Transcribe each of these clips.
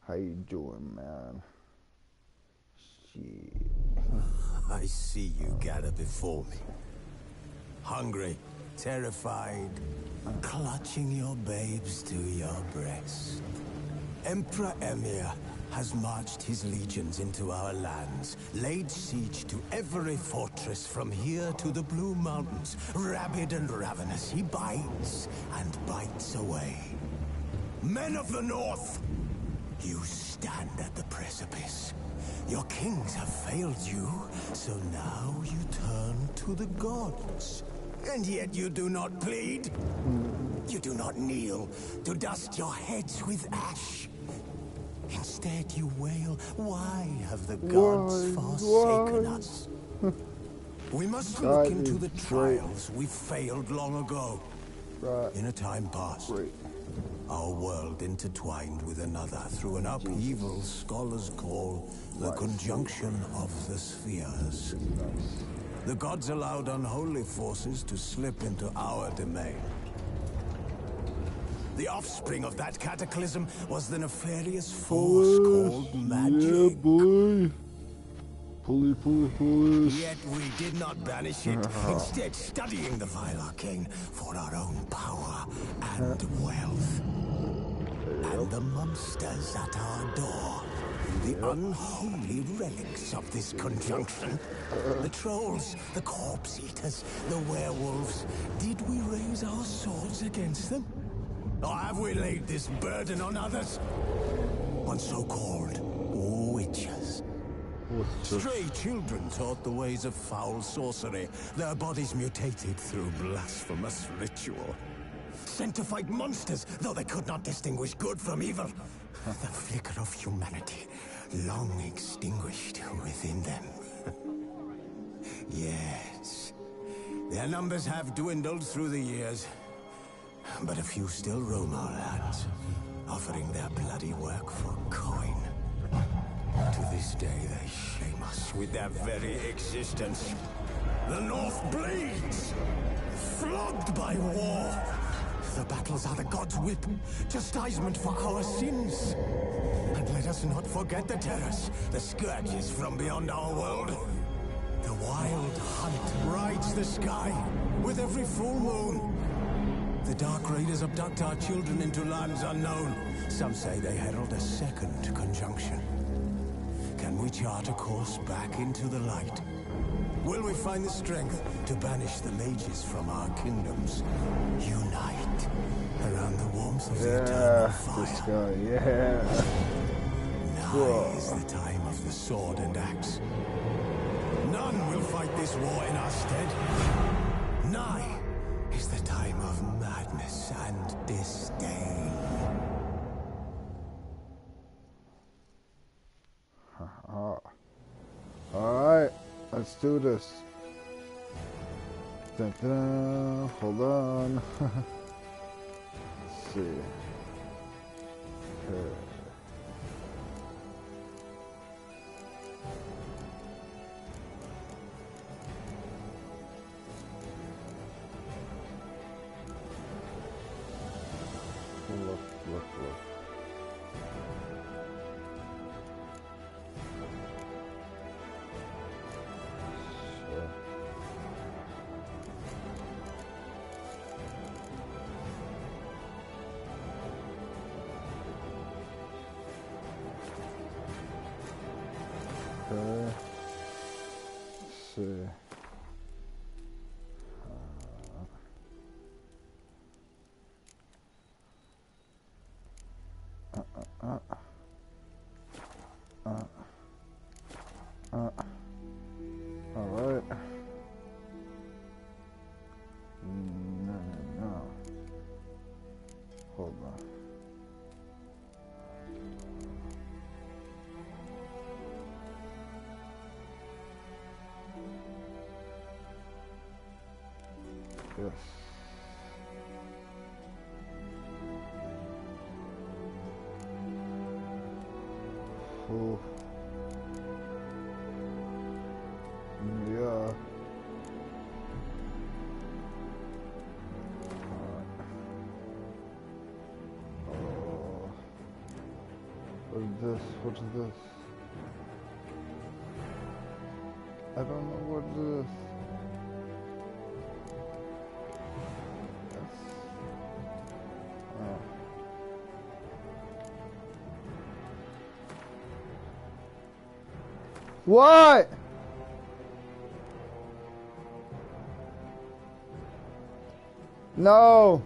How you doing, man? Shit. I see you gather before me. Hungry, terrified, clutching your babes to your breast. Emperor Emir has marched his legions into our lands, laid siege to every fortress from here to the Blue Mountains. Rabid and ravenous, he bites and bites away. Men of the North, you stand at the precipice. Your kings have failed you, so now you turn to the gods. And yet you do not plead. You do not kneel to dust your heads with ash. Instead you wail, why have the gods forsaken us? We must look into the trials we failed long ago. In a time past. Our world intertwined with another through an upheaval scholars call the conjunction of the spheres. The gods allowed unholy forces to slip into our domain. The offspring of that cataclysm was the nefarious force called magic. Yeah, boy. Pulley. Yet we did not banish it, instead studying the vile arcane for our own power and wealth. And the monsters at our door, the unholy relics of this conjunction. The trolls, the corpse eaters, the werewolves. Did we raise our swords against them? Or have we laid this burden on others? On so-called witches. Stray children taught the ways of foul sorcery, their bodies mutated through blasphemous ritual. Sent to fight monsters, though they could not distinguish good from evil. The flicker of humanity, long extinguished within them. Yes, their numbers have dwindled through the years, but a few still roam our lands, offering their bloody work for coin. To this day, they shame us with their very existence. The North bleeds, flogged by war. The battles are the gods' whip, chastisement for our sins. And let us not forget the terrors, the scourges from beyond our world. The wild hunt rides the sky with every full moon. The Dark Raiders abduct our children into lands unknown. Some say they herald a second conjunction. Can we chart a course back into the light? Will we find the strength to banish the mages from our kingdoms? Unite around the warmth of the eternal fire. This guy, Now is the time of the sword and axe. None will fight this war in our stead. Nigh is the time of madness and disdain. Alright, let's do this. Dun, dun, hold on. Let's see. Okay. Look. Okay. Let's see. All right. No. Hold on. Yes. Oh. Yeah. What is this? What is this? I don't know what it is. Yes. Oh. What? No.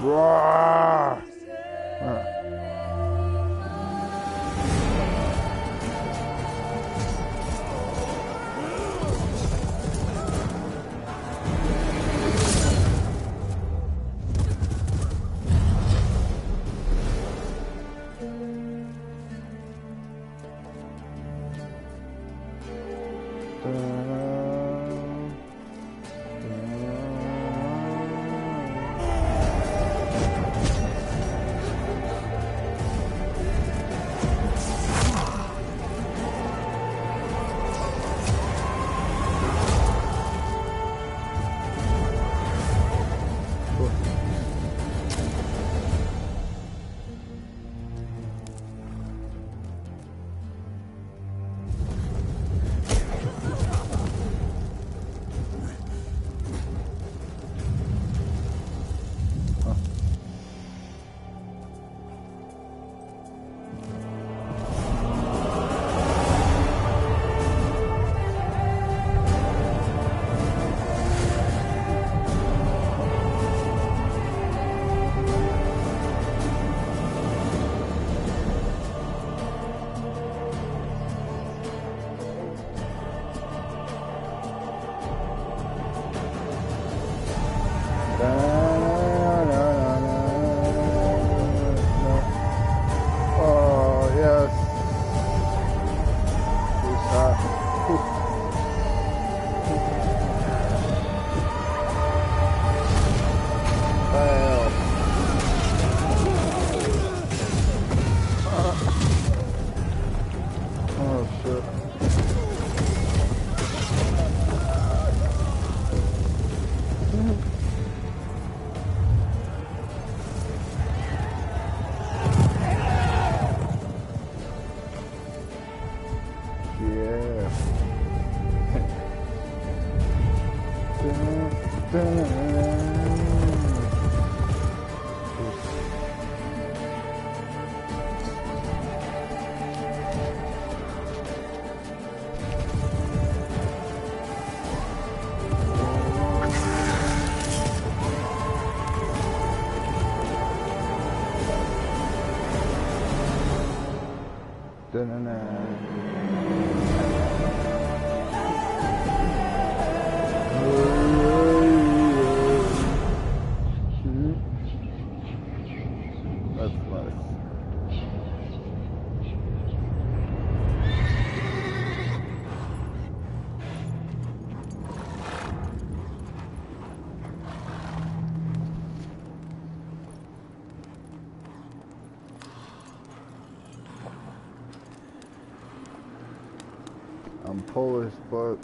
Roar. Oh, yes. This hot. Bam. Oh, shit. Yeah. Dun, dun. Dun, dun, dun. That's nice. I'm Polish, but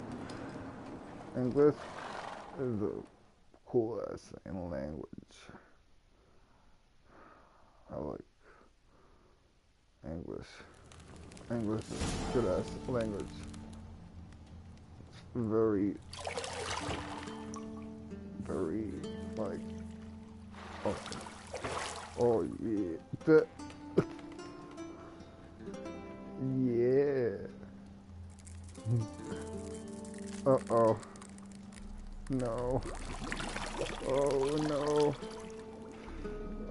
English is a cool ass language. I like English. English is a good ass language. It's very like, oh yeah, yeah. Uh-oh. No. Oh no.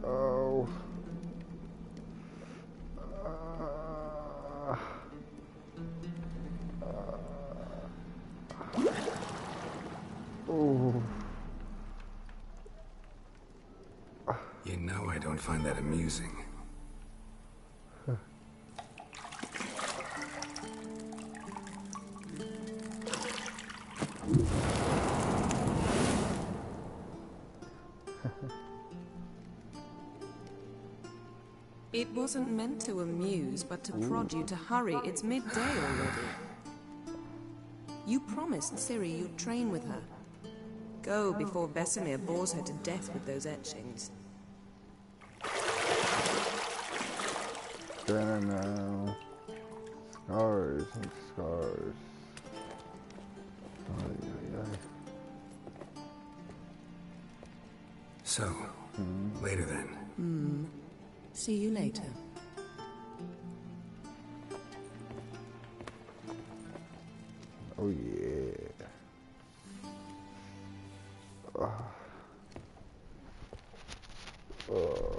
Oh. Oh. You know I don't find that amusing. It wasn't meant to amuse, but to prod you to hurry. It's midday already. You promised Ciri you'd train with her. Go before Vesemir bores her to death with those etchings. Then now. Scars and scars. Ay, ay, ay. So, later then. See you later. Oh yeah. Oh.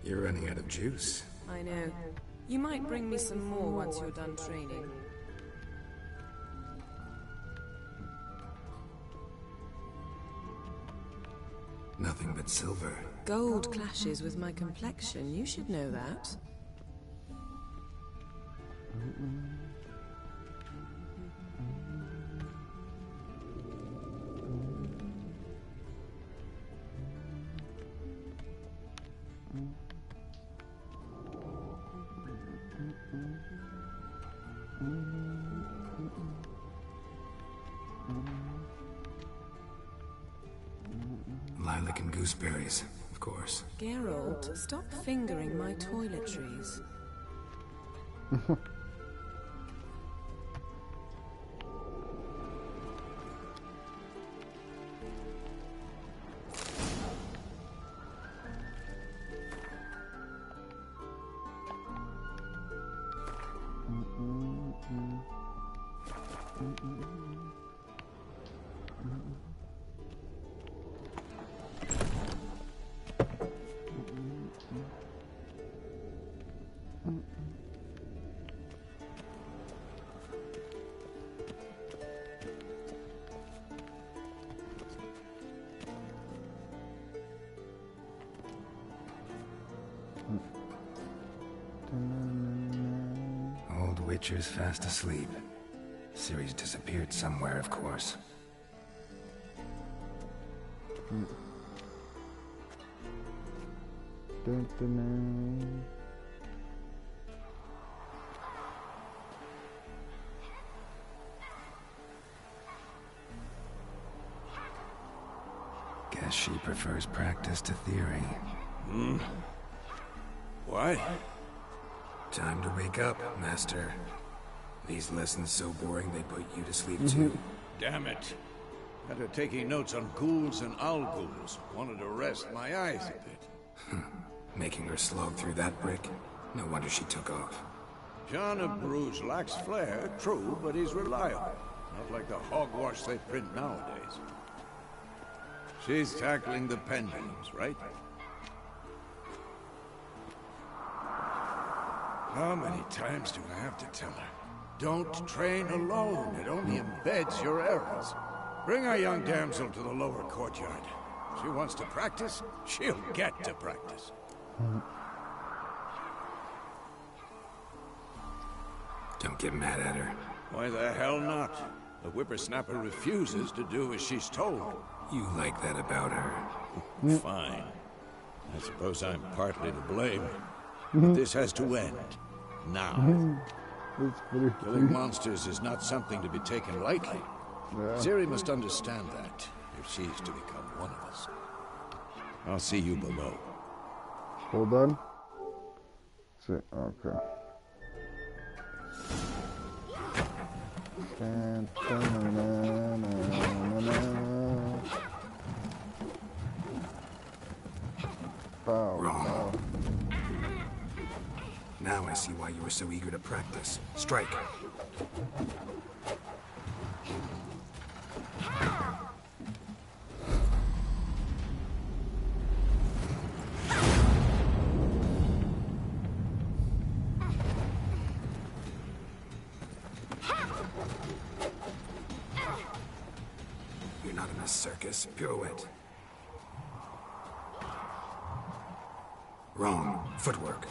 You're running out of juice. I know. You might bring me some more once you're done training. Nothing but silver. Gold clashes with my complexion. You should know that. Lilac and gooseberries, of course. Geralt, stop fingering my toiletries. Old Witcher's fast asleep. Ciri's disappeared somewhere, of course. Dun, dun, dun. Guess she prefers practice to theory. What? Time to wake up, Master. These lessons so boring they put you to sleep too. Damn it. After taking notes on ghouls and al-ghouls, wanted to rest my eyes a bit. Making her slog through that brick? No wonder she took off. John of Bruges lacks flair, true, but he's reliable. Not like the hogwash they print nowadays. She's tackling the pendulums, right? How many times do I have to tell her? Don't train alone. It only embeds your errors. Bring our young damsel to the lower courtyard. She wants to practice, she'll get to practice. Don't get mad at her. Why the hell not? The whippersnapper refuses to do as she's told. You like that about her. Fine. I suppose I'm partly to blame. But this has to end. Now. That's pretty Killing monsters is not something to be taken lightly. Yeah. Ciri must understand that, if she's to become one of us. I'll see you below. Hold on. See, okay. And Wrong. Now I see why you were so eager to practice. Strike. You're not in a circus. Pirouette. Wrong. Footwork.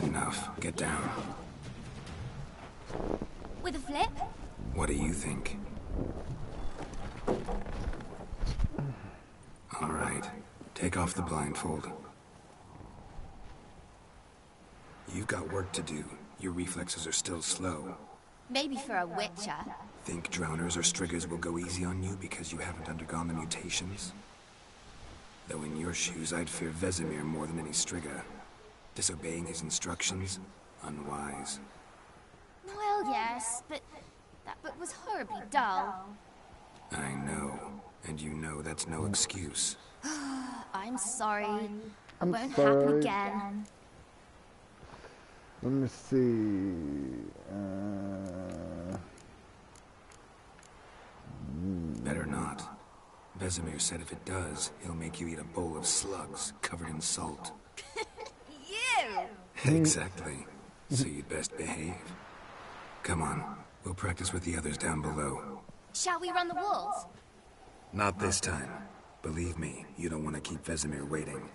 Enough. Get down. With a flip? What do you think? All right. Take off the blindfold. You've got work to do. Your reflexes are still slow. Maybe for a witcher. Think drowners or striggers will go easy on you because you haven't undergone the mutations? Though in your shoes, I'd fear Vesemir more than any strigger. Disobeying his instructions? Unwise. Well, yes, but that book was horribly dull. I know. And you know that's no excuse. I'm sorry. It I'm won't sorry. happen again. Let me see. Better not. Vesemir said if it does, he'll make you eat a bowl of slugs covered in salt. You! Exactly. So you'd best behave. Come on. We'll practice with the others down below. Shall we run the walls? Not this time. Believe me, you don't want to keep Vesemir waiting.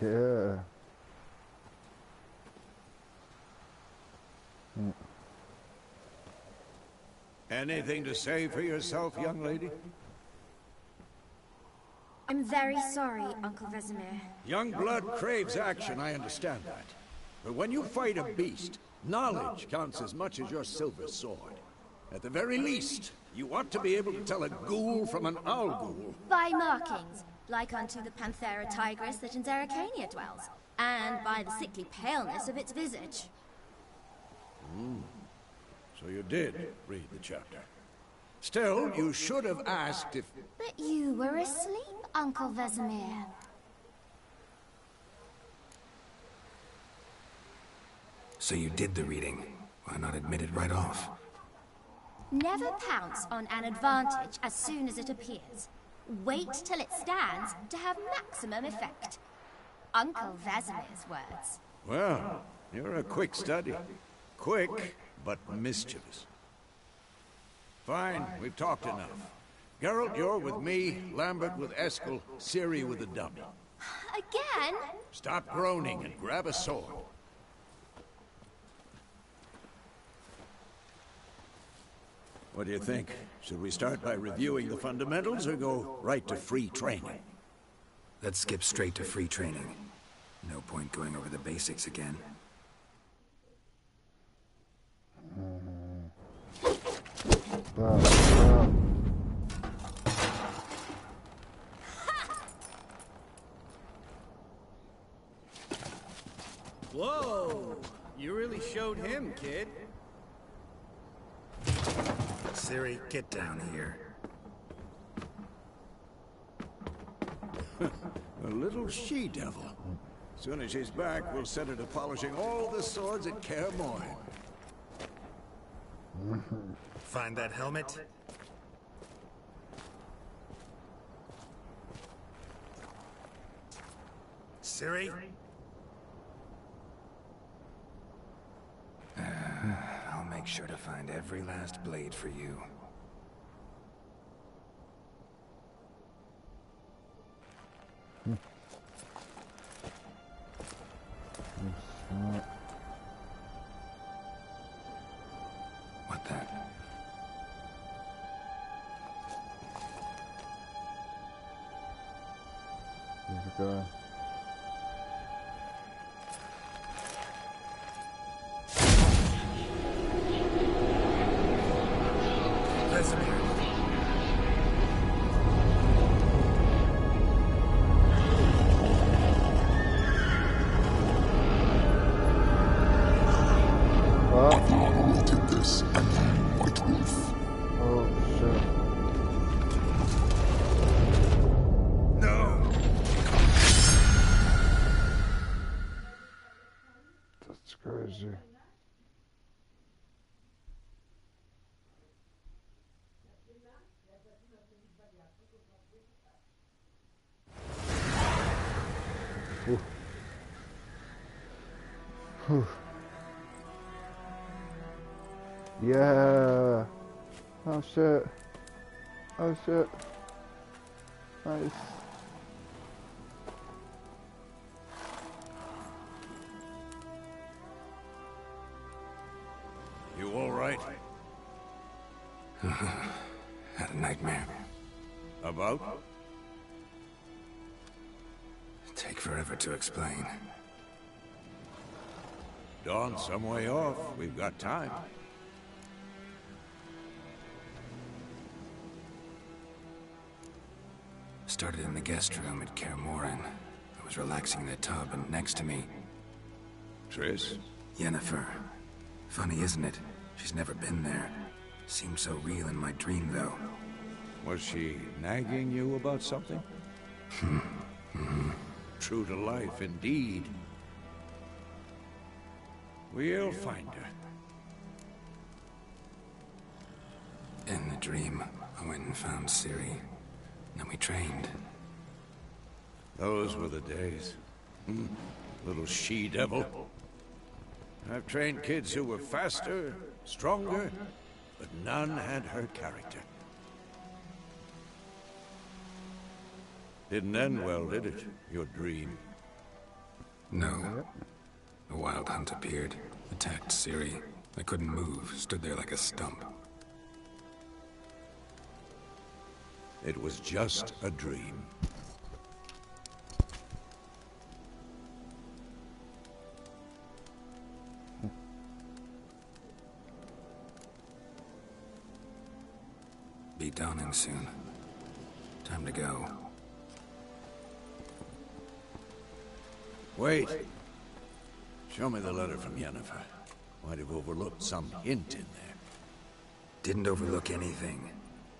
Yeah. Anything to say for yourself, young lady? I'm very sorry, Uncle Vesemir. Young blood craves action, I understand that. But when you fight a beast, knowledge counts as much as your silver sword. At the very least, you ought to be able to tell a ghoul from an owl ghoul. By markings, like unto the Panthera tigris that in Zerrikania dwells, and by the sickly paleness of its visage. So you did read the chapter. Still, you should have asked if... But you were asleep, Uncle Vesemir. So you did the reading. Why not admit it right off? Never pounce on an advantage as soon as it appears. Wait till it stands to have maximum effect. Uncle Vesemir's words. Well, you're a quick study. Quick, but mischievous. Fine, we've talked enough. Geralt, you're with me, Lambert with Eskel, Ciri with the dummy. Again? Stop groaning and grab a sword. What do you think? Should we start by reviewing the fundamentals or go right to free training? Let's skip straight to free training. No point going over the basics again. Whoa! You really showed him, kid. Ciri, get down here. A little she-devil. Soon as she's back, we'll set her to polishing all the swords at Kaer Morhen. Find that helmet? Ciri? I'll make sure to find every last blade for you. What that? There's a guy. Ooh. Whew. Yeah. Oh shit. Oh shit. Nice. You all right? Had a nightmare. About? Take forever to explain. Dawn's some way off. We've got time. Started in the guest room at Kaer Morhen. I was relaxing in the tub, and next to me... Triss? Yennefer. Funny, isn't it? She's never been there. Seemed so real in my dream, though. Was she nagging you about something? True to life, indeed. We'll find her. In the dream, I went and found Ciri. Then we trained. Those were the days. Little she-devil. I've trained kids who were faster, stronger, but none had her character. Didn't end well, did it? Your dream? No. A wild hunt appeared, attacked Ciri. I couldn't move, stood there like a stump. It was just a dream. Be dawning soon. Time to go. Wait. Show me the letter from Yennefer. Might have overlooked some hint in there. Didn't overlook anything.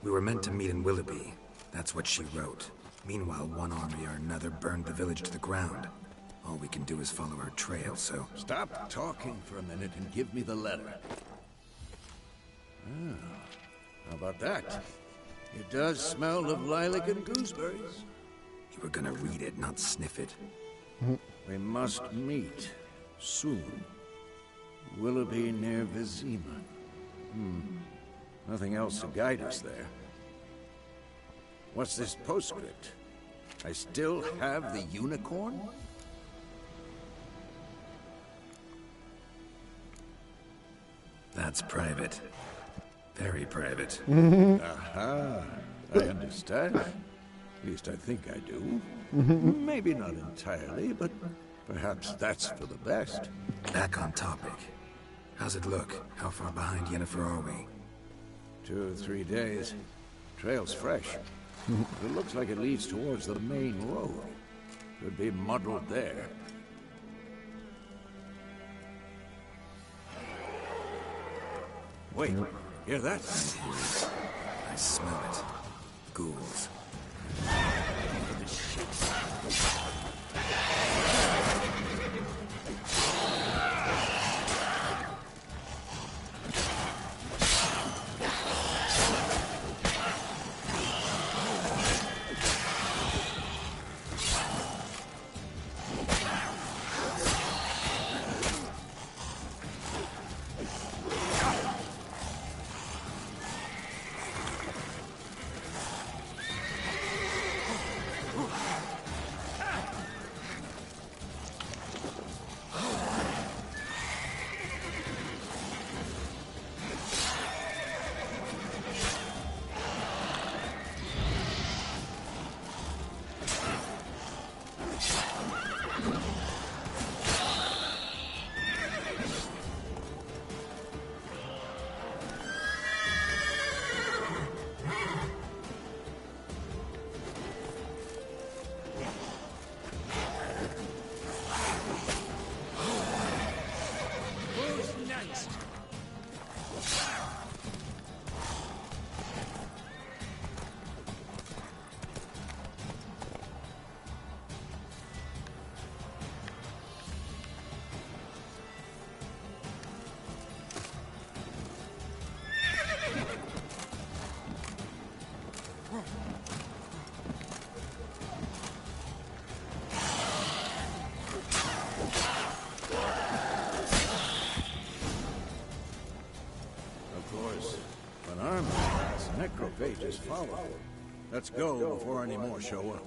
We were meant to meet in Willoughby. That's what she wrote. Meanwhile, one army or another burned the village to the ground. All we can do is follow her trail, so... Stop talking for a minute and give me the letter. How about that? It does smell of lilac and gooseberries. You were gonna read it, not sniff it. We must meet. Soon. Willoughby near Vizima. Nothing else to guide us there. What's this postscript? I still have the unicorn? That's private. Very private. Aha, I understand. At least I think I do. Maybe not entirely, but perhaps that's for the best. Back on topic. How's it look? How far behind Yennefer are we? 2 or 3 days. Trail's fresh. It looks like it leads towards the main road. Could be muddled there. Wait, hear that? I smell it. Ghouls. fate just followed him. Let's go before any more show up.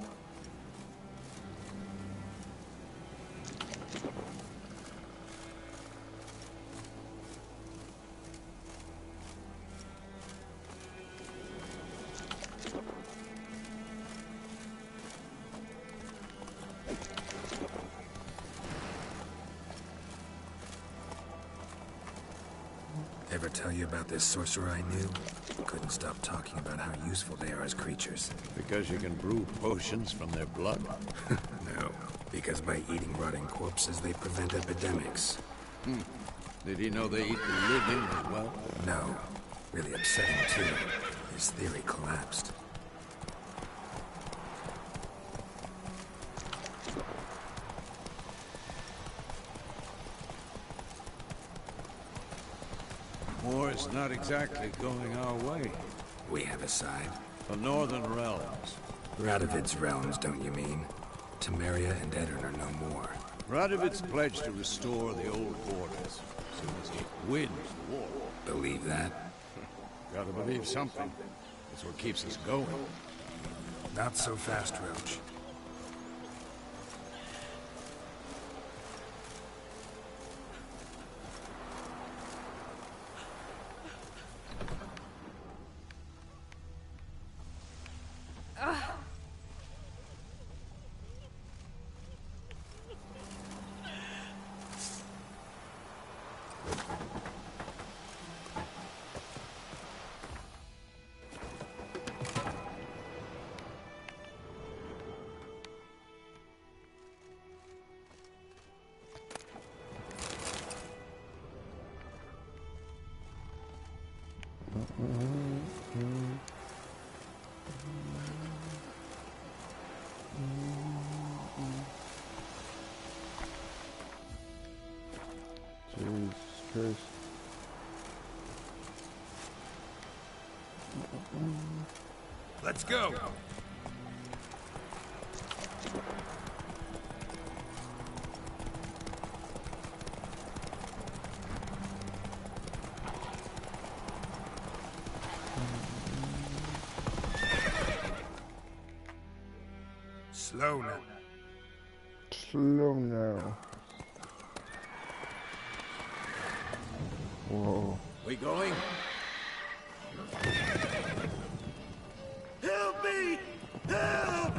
Ever tell you about this sorcerer I knew? Couldn't stop talking about how useful they are as creatures. Because you can brew potions from their blood? No, because by eating rotting corpses, they prevent epidemics. Did he know they eat the living as well? No. Really upsetting, too. His theory collapsed. War's not exactly going our way. We have a side. The Northern Realms. Radovid's realms, don't you mean? Temeria and Edirn are no more. Radovid's pledged to restore the old borders, as soon as he wins the war. Believe that? Gotta believe something. That's what keeps us going. Not so fast, Roach. Jesus Christ. Let's go! Slow now. Slow now. Whoa. We going? Help me! Help!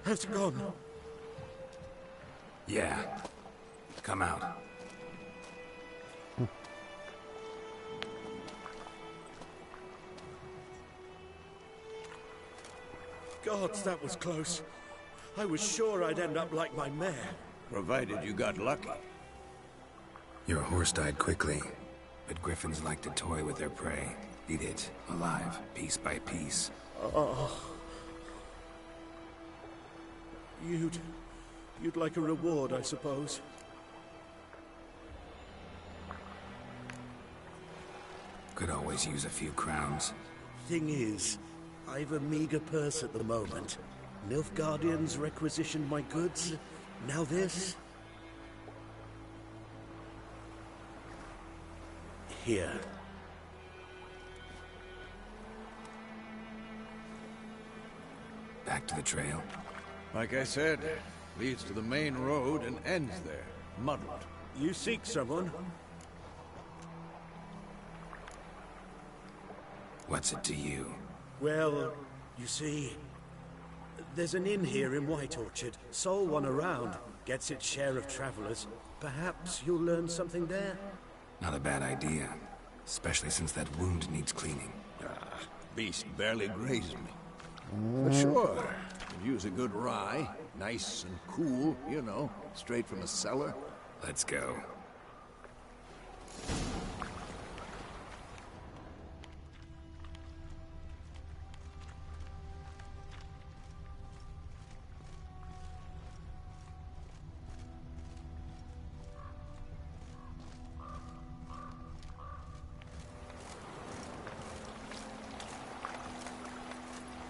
Has gone. Yeah. Come out. Gods, that was close. I was sure I'd end up like my mare. Provided you got lucky. Your horse died quickly, but griffins like to toy with their prey. Eat it, alive, piece by piece. Oh. You'd like a reward, I suppose. Could always use a few crowns. Thing is, I've a meager purse at the moment. Nilfgaardians requisitioned my goods. Now this. Here. Back to the trail. Like I said, leads to the main road and ends there, muddled. You seek someone? What's it to you? Well, you see, there's an inn here in White Orchard. Sole one around. Gets its share of travelers. Perhaps you'll learn something there? Not a bad idea. Especially since that wound needs cleaning. Beast barely grazed me. But sure, could use a good rye. Nice and cool, you know, straight from the cellar. Let's go.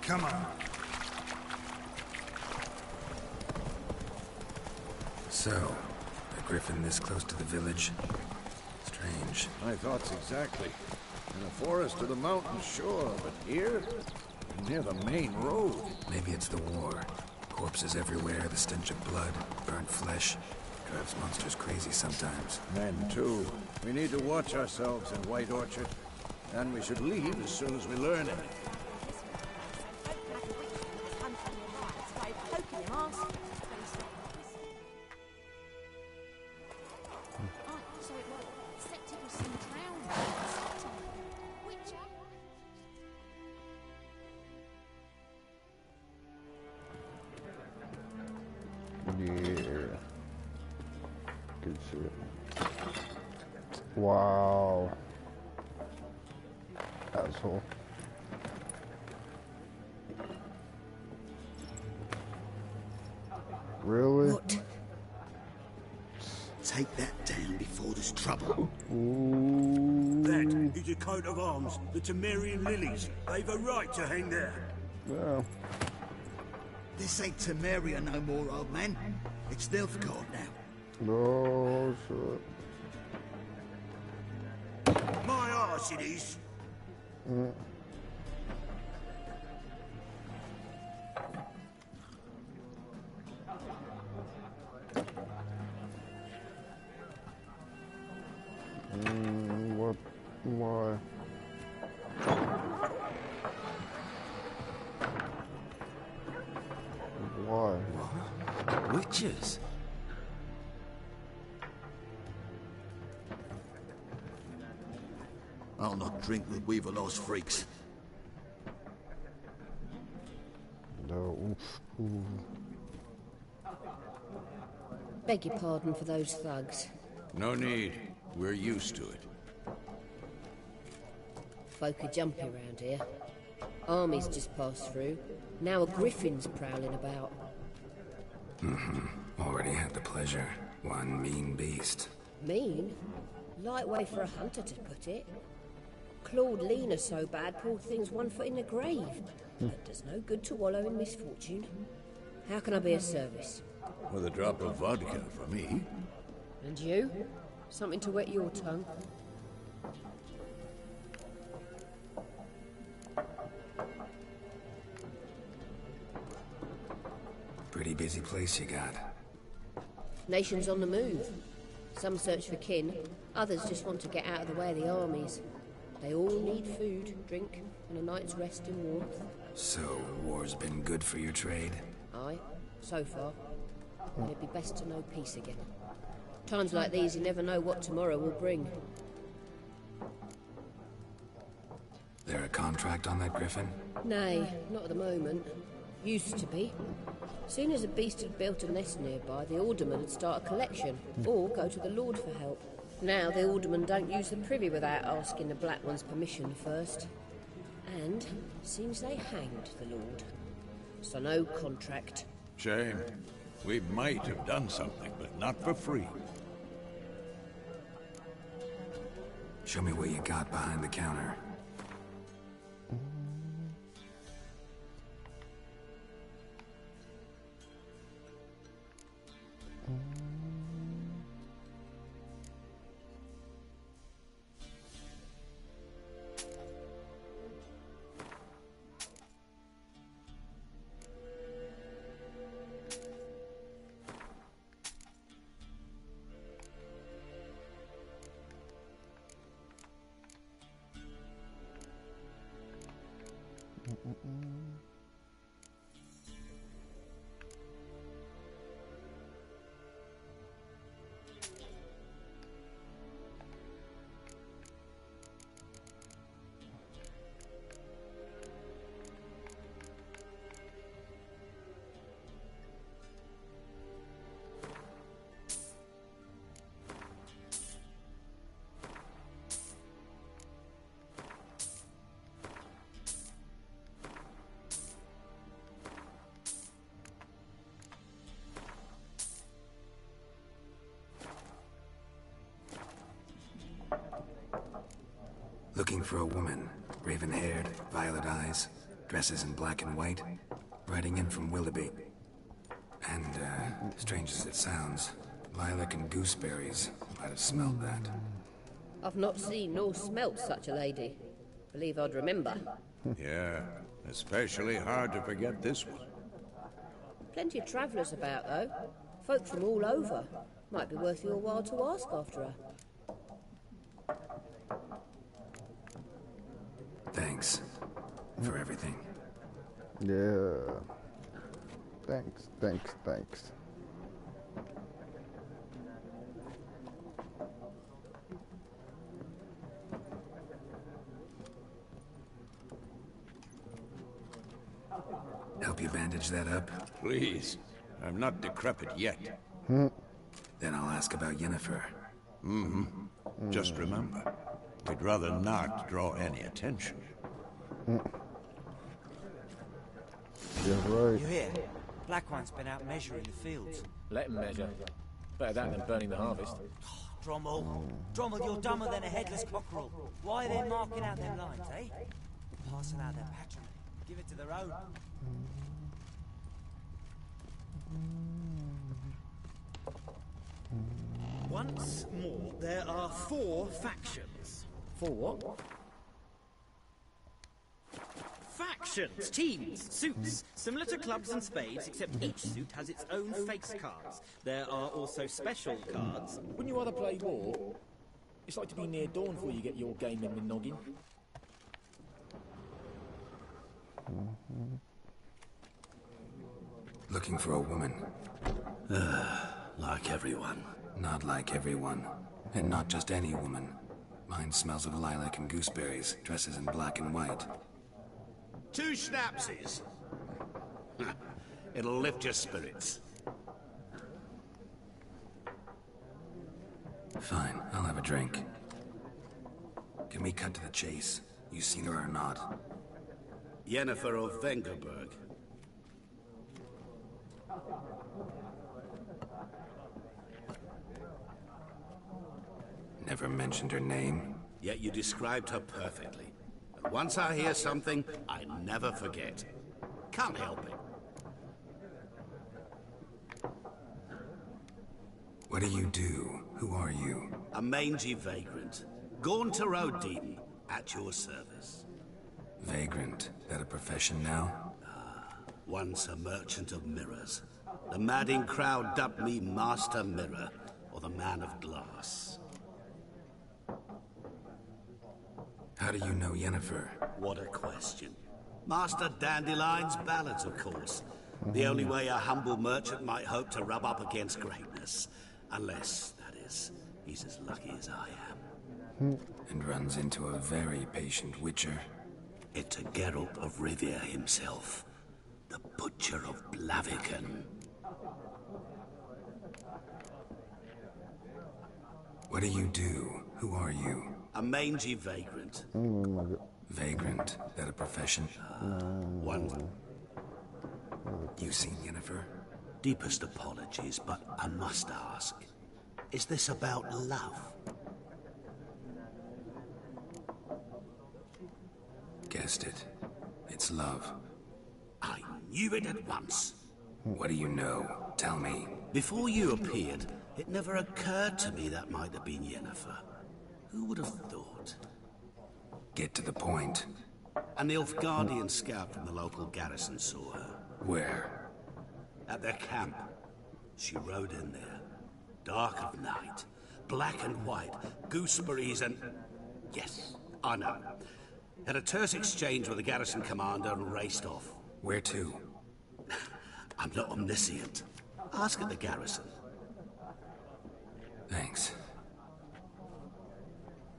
Come on. So, a griffin this close to the village? Strange. My thoughts exactly. In the forest or the mountains, sure, but here? Near the main road. Maybe it's the war. Corpses everywhere, the stench of blood, burnt flesh. Drives monsters crazy sometimes. Men, too. We need to watch ourselves in White Orchard. And we should leave as soon as we learn it. Yeah. Good shit. Wow. Asshole. Really? What? Take that down before there's trouble. Ooh. That is a coat of arms, the Temerian lilies. They've a right to hang there. Yeah. This ain't Temeria no more, old man. It's Nilfgaard now. Oh, shit. My arse it is. What? Why? Why? Witches? I'll not drink with Weaverlaw's freaks. No. Ooh. Beg your pardon for those thugs. No need. We're used to it. Folk are jumpy around here. Armies just passed through. Now a griffin's prowling about. Already had the pleasure. One mean beast. Mean? Light way for a hunter to put it. Clawed Lena so bad, poor thing's 1 foot in the grave. But does no good to wallow in misfortune. How can I be of service? With a drop of vodka for me. And you? Something to wet your tongue? Pretty busy place you got. Nations on the move. Some search for kin, others just want to get out of the way of the armies. They all need food, drink, and a night's rest in warmth. So, war's been good for your trade? Aye, so far. And it'd be best to know peace again. Times like these, you never know what tomorrow will bring. There a contract on that griffin? Nay, not at the moment. Used to be. Soon as a beast had built a nest nearby, the alderman would start a collection, or go to the Lord for help. Now the aldermen don't use the privy without asking the Black One's permission first. And seems they hanged the Lord. So no contract. Shame. We might have done something, but not for free. Show me what you got behind the counter. Looking for a woman. Raven-haired, violet eyes, dresses in black and white. Riding in from Willoughby. And, strange as it sounds, lilac and gooseberries might have smelled that. I've not seen nor smelt such a lady. Believe I'd remember. Yeah, especially hard to forget this one. Plenty of travellers about, though. Folk from all over. Might be worth your while to ask after her. Thanks for everything. Yeah. Thanks. Help you bandage that up? Please. I'm not decrepit yet. Then I'll ask about Yennefer. Just remember, we'd rather not draw any attention. Yeah, right. You hear? Black One's been out measuring the fields. Let him measure. Better that than burning the harvest. Drommel, you're dumber than a headless cockerel. Why are they marking out them lines, eh? Passing out their patrimony. Give it to their own. Once more, there are 4 factions. 4 what? Factions, teams, suits, similar to clubs and spades, except each suit has its own face cards. There are also special cards. Wouldn't you rather play war? It's like to be near dawn before you get your game in the noggin. Looking for a woman. Like everyone. Not like everyone. And not just any woman. Mine smells of lilac and gooseberries, dresses in black and white. 2 schnapsies. It'll lift your spirits. Fine, I'll have a drink. Can we cut to the chase? You seen her or not? Yennefer of Vengerberg. Never mentioned her name. Yet you described her perfectly. And once I hear something, I never forget. Can't help it. What do you do? Who are you? A mangy vagrant. Gone to Rodin, at your service. Vagrant. That a profession now? Once a merchant of mirrors. The madding crowd dubbed me Master Mirror, or the Man of Glass. How do you know Yennefer? What a question. Master Dandelion's ballads, of course. The only way a humble merchant might hope to rub up against greatness. Unless, that is, he's as lucky as I am. And runs into a very patient witcher. It's a Geralt of Rivia himself. The Butcher of Blaviken. What do you do? Who are you? A mangy vagrant. Vagrant? That a profession? One. You seen Yennefer? Deepest apologies, but I must ask. Is this about love? Guessed it. It's love. I knew it at once. What do you know? Tell me. Before you appeared, it never occurred to me that might have been Yennefer. Who would have thought? Get to the point. A Nilfgaardian scout from the local garrison saw her. Where? At their camp. She rode in there. Dark of night. Black and white. Gooseberries and... Yes, I know. Had a terse exchange with the garrison commander and raced off. Where to? I'm not omniscient. Ask at the garrison. Thanks.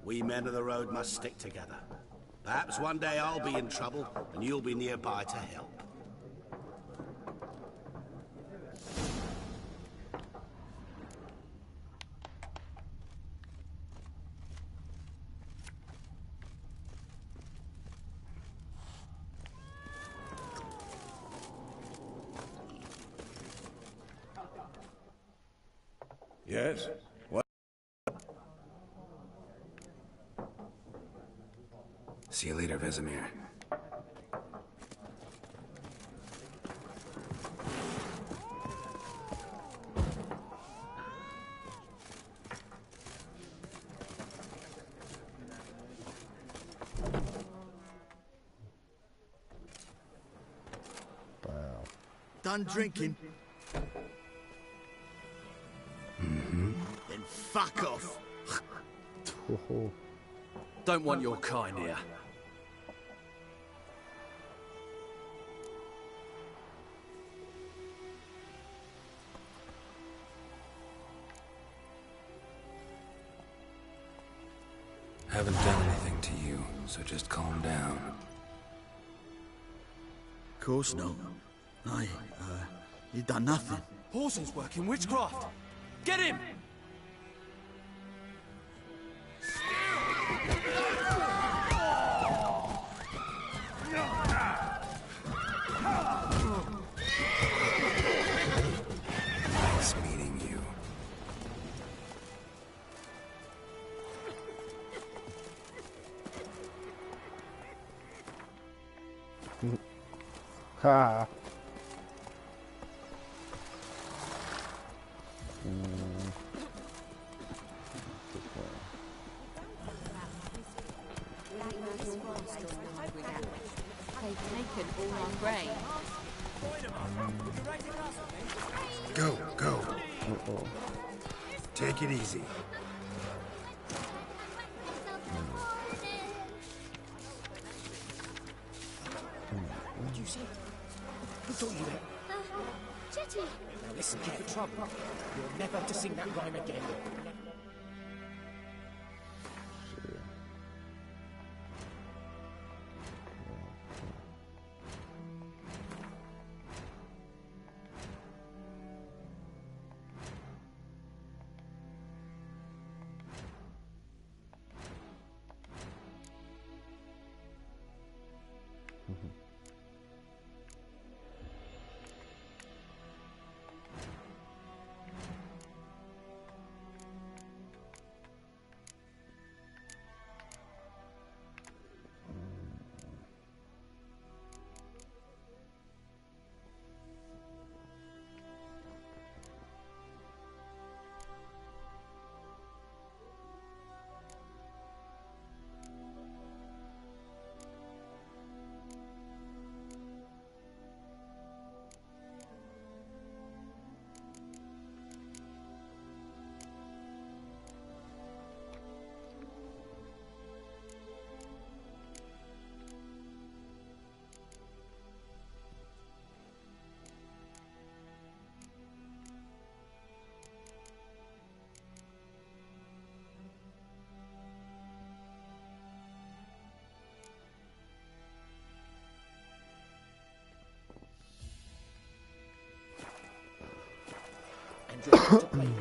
We men of the road must stick together. Perhaps one day I'll be in trouble, and you'll be nearby to help. Yes? What? See you later, Vesemir. Wow. Done drinking? Mm-hmm. Then fuck off. Don't want your kind here. Haven't done anything to you, so just calm down. Of course not. You done nothing. Paulson's working witchcraft. Get him! Nice meeting you. Ha. They've taken all our grain. Go, go. Take it easy. What did you say? Who taught you that? Chetty. Now listen, keep for trouble. You're never to sing that rhyme again. And you're not to blame.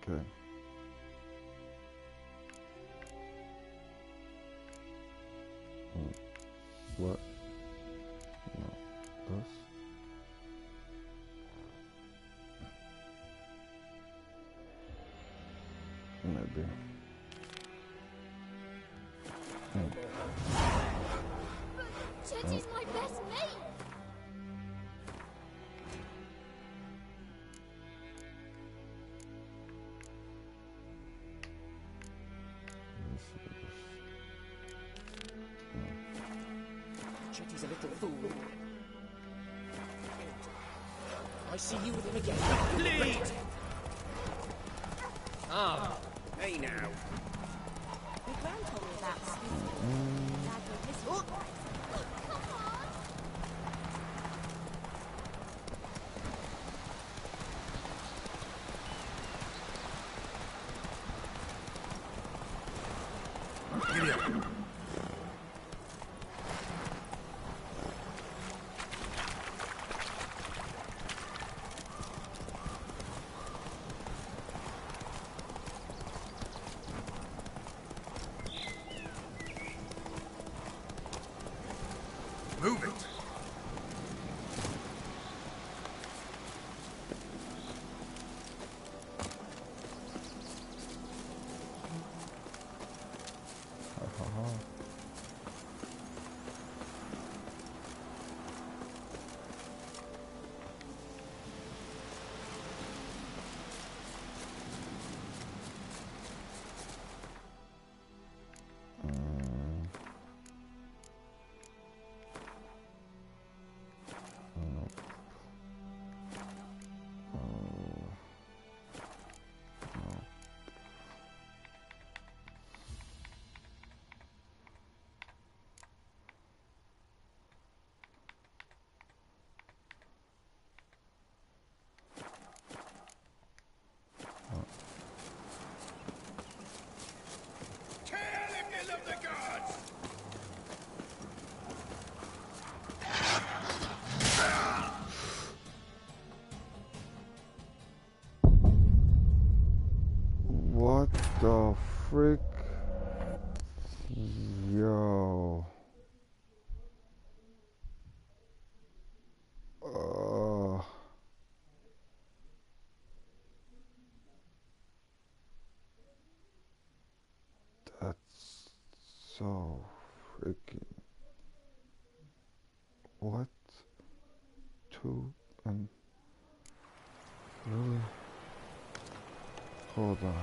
Okay. What? No. This? Maybe. Chetty's my best mate. Chetty's a little fool. I see you with him again. Please! Ah, hey now. Your grand told me about Steve. Dad gave his Oh, Giddy up. The frick? Yo. That's so freaking. What? Two and really? Hold on.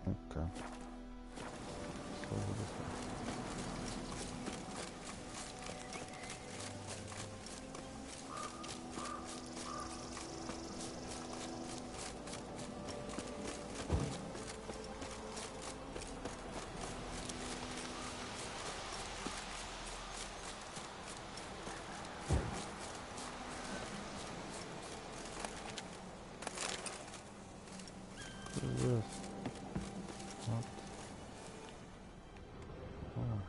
Okay. So what is that? What is this? What? Oh.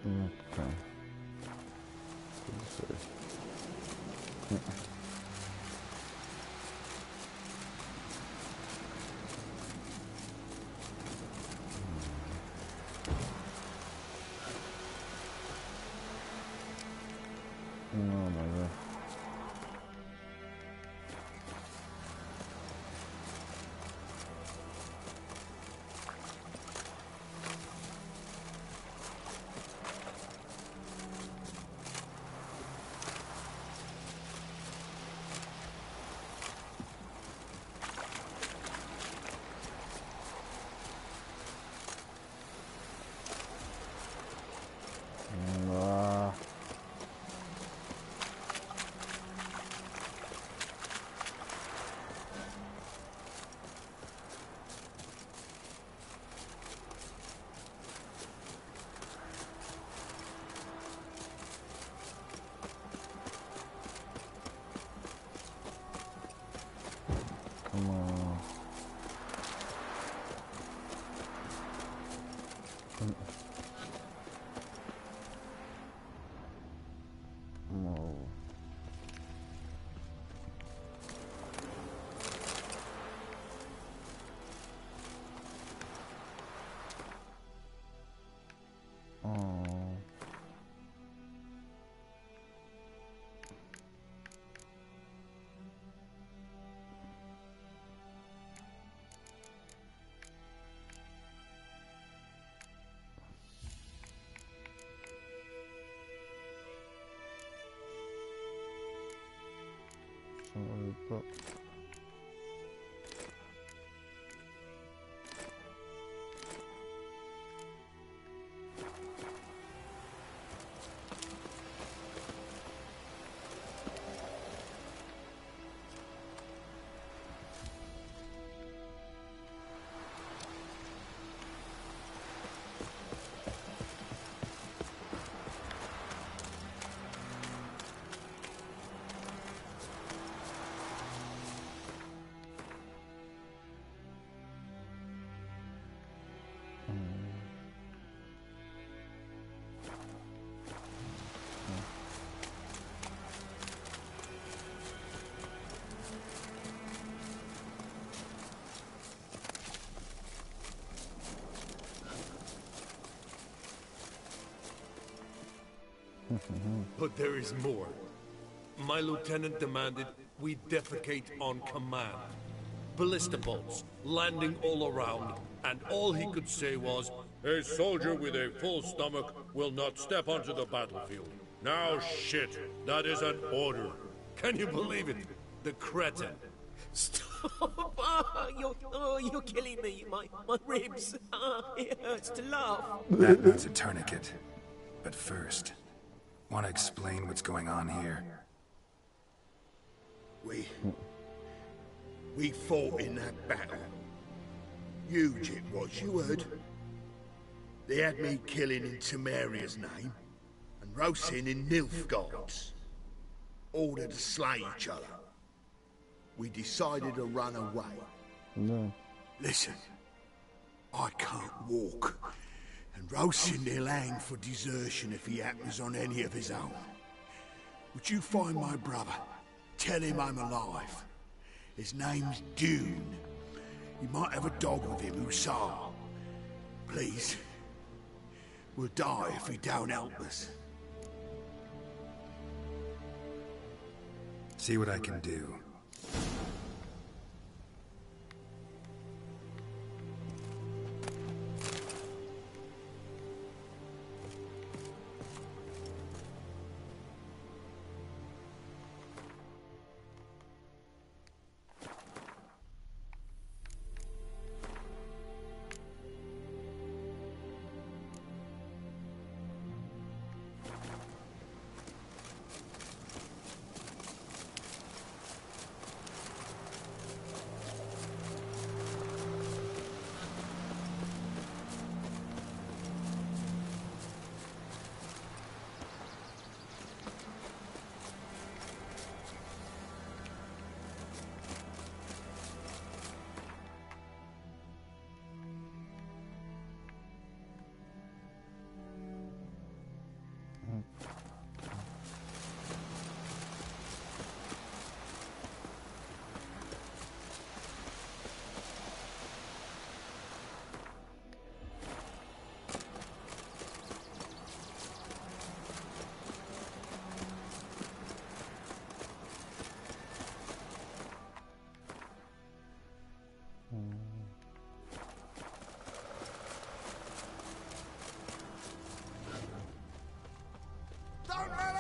Okay. Let's see. No, my God. Come on. No. Oh. Cool. But there is more. My lieutenant demanded we defecate on command. Ballista bolts, landing all around, and all he could say was, "A soldier with a full stomach will not step onto the battlefield." Now shit, that is an order. Can you believe it? The cretin. Stop! You're killing me. My ribs. It hurts to laugh. That needs a tourniquet. But first, want to explain what's going on here? We fought in that battle. Huge it was, you heard. They had me killing in Temeria's name, and roasting in Nilfgaard's. Ordered to slay each other. We decided to run away. No. Listen, I can't walk, and Rosin will hang for desertion if he happens on any of his own. Would you find my brother? Tell him I'm alive. His name's Dune. He might have a dog with him, Hussar. Please. We'll die if he don't help us. See what I can do.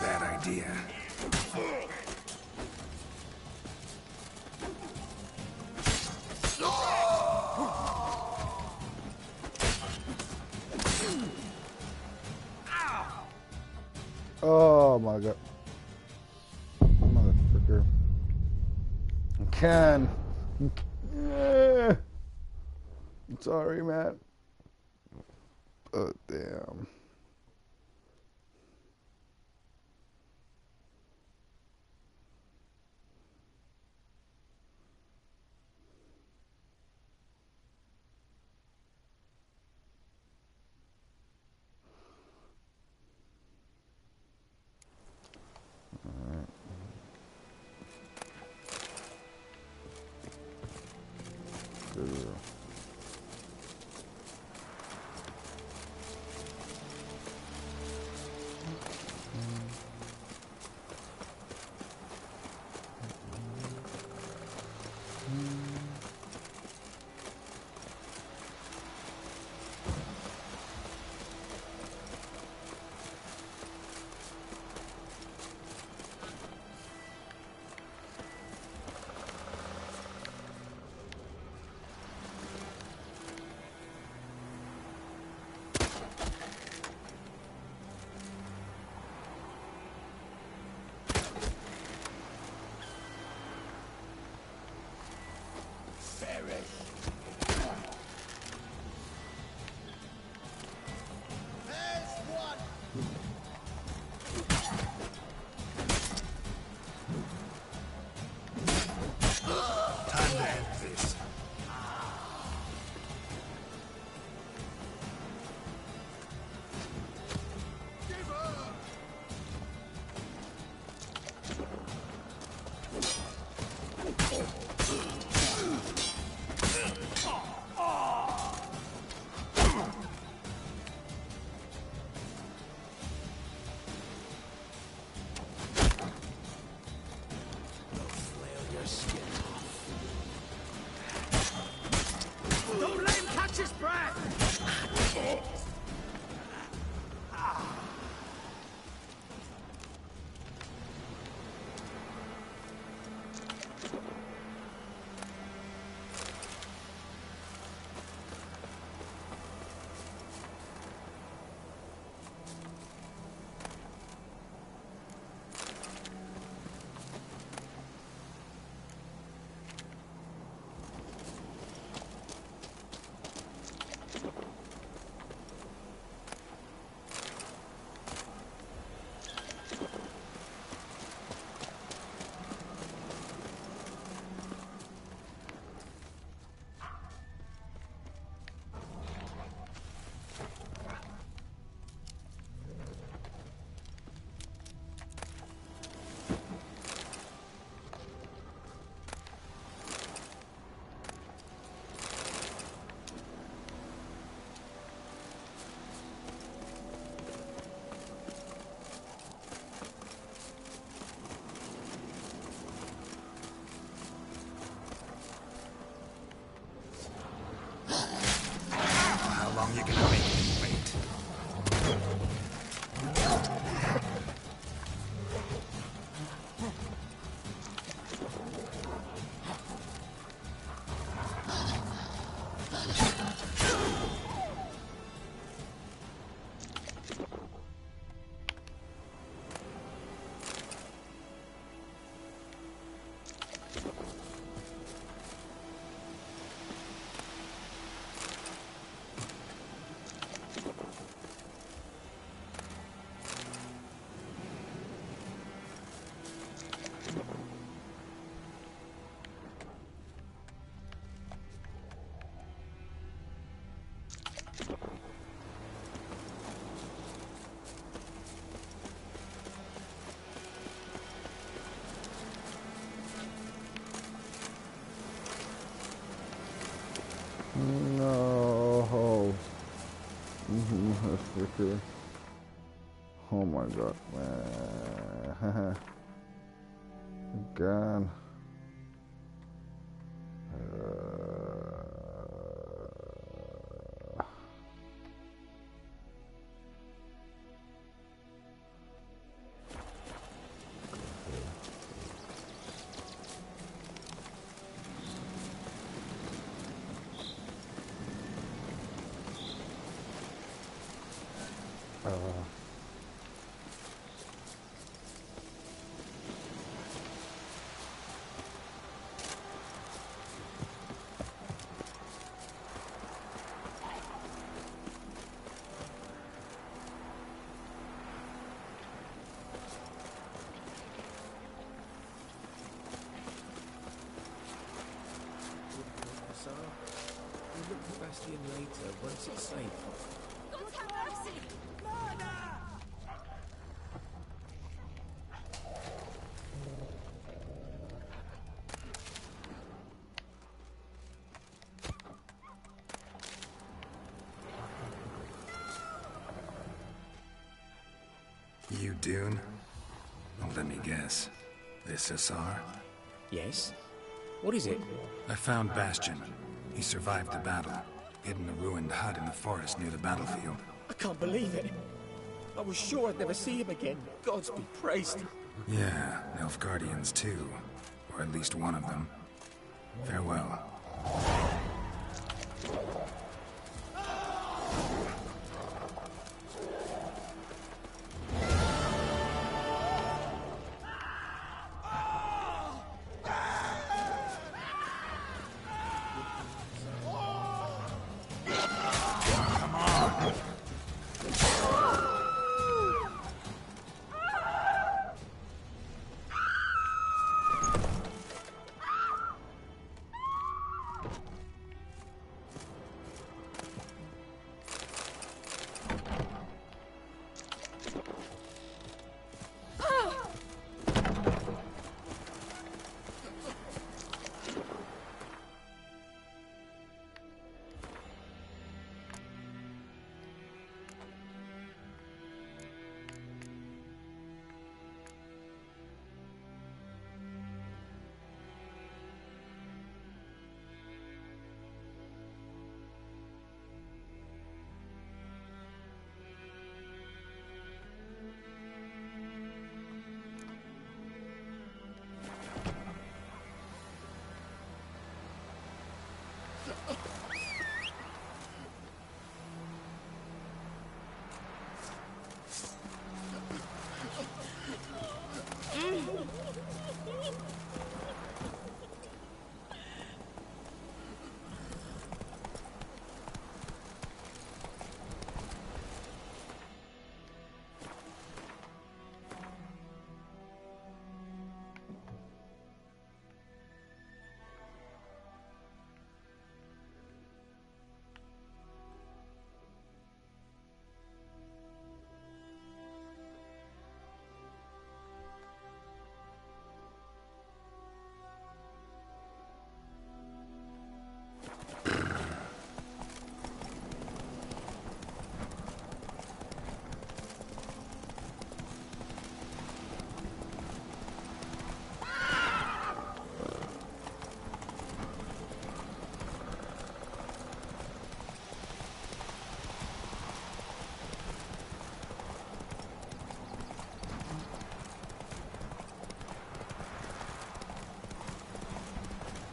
Bad idea. Oh my god. Motherfucker. Can. Yeah. Sorry, man. Oh, damn. Oh my god, man. Again. We'll look for Bastion later, once it's safe. God have mercy! Murder! You Dune? Well, let me guess. This Cesar? Yes? What is it? I found Bastion. He survived the battle, hid in a ruined hut in the forest near the battlefield. I can't believe it. I was sure I'd never see him again. Gods be praised. Yeah, Nilfgaardians too. Or at least one of them. Farewell.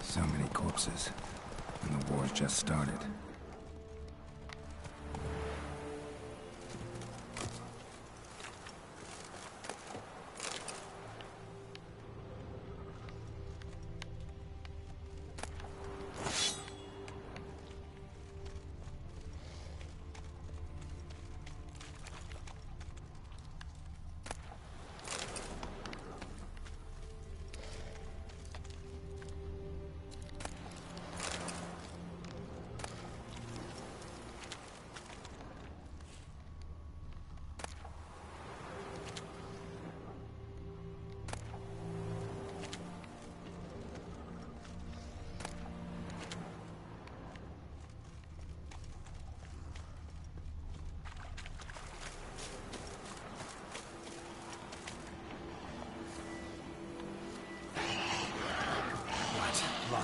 So many corpses. And the war's just started.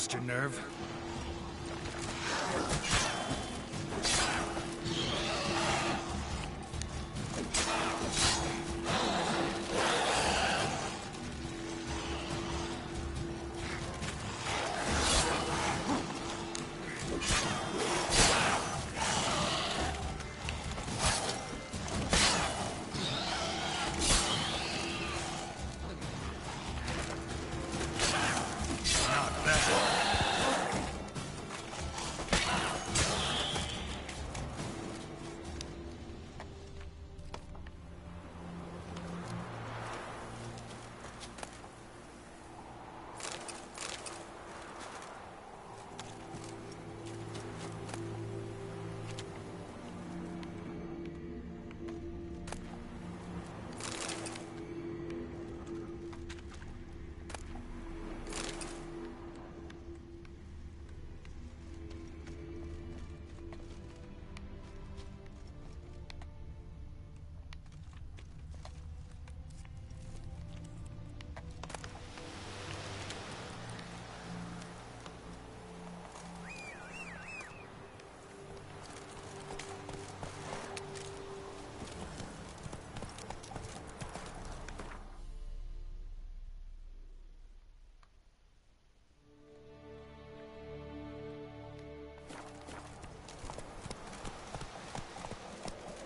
lost your nerve?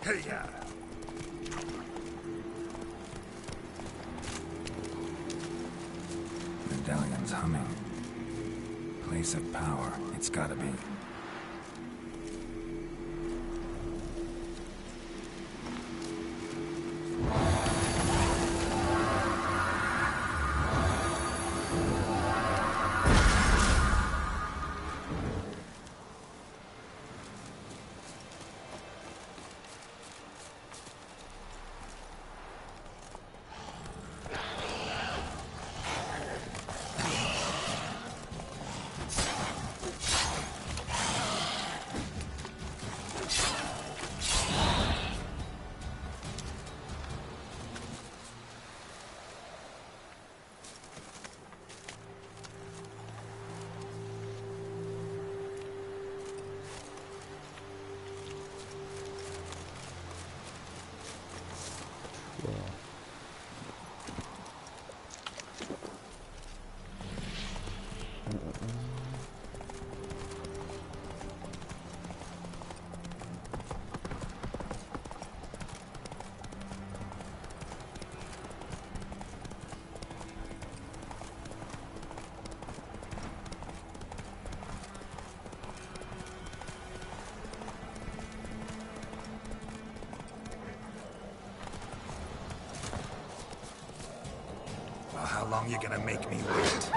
Hey-ya! Medallion's humming. Place of power. It's gotta be. How long you gonna make me wait?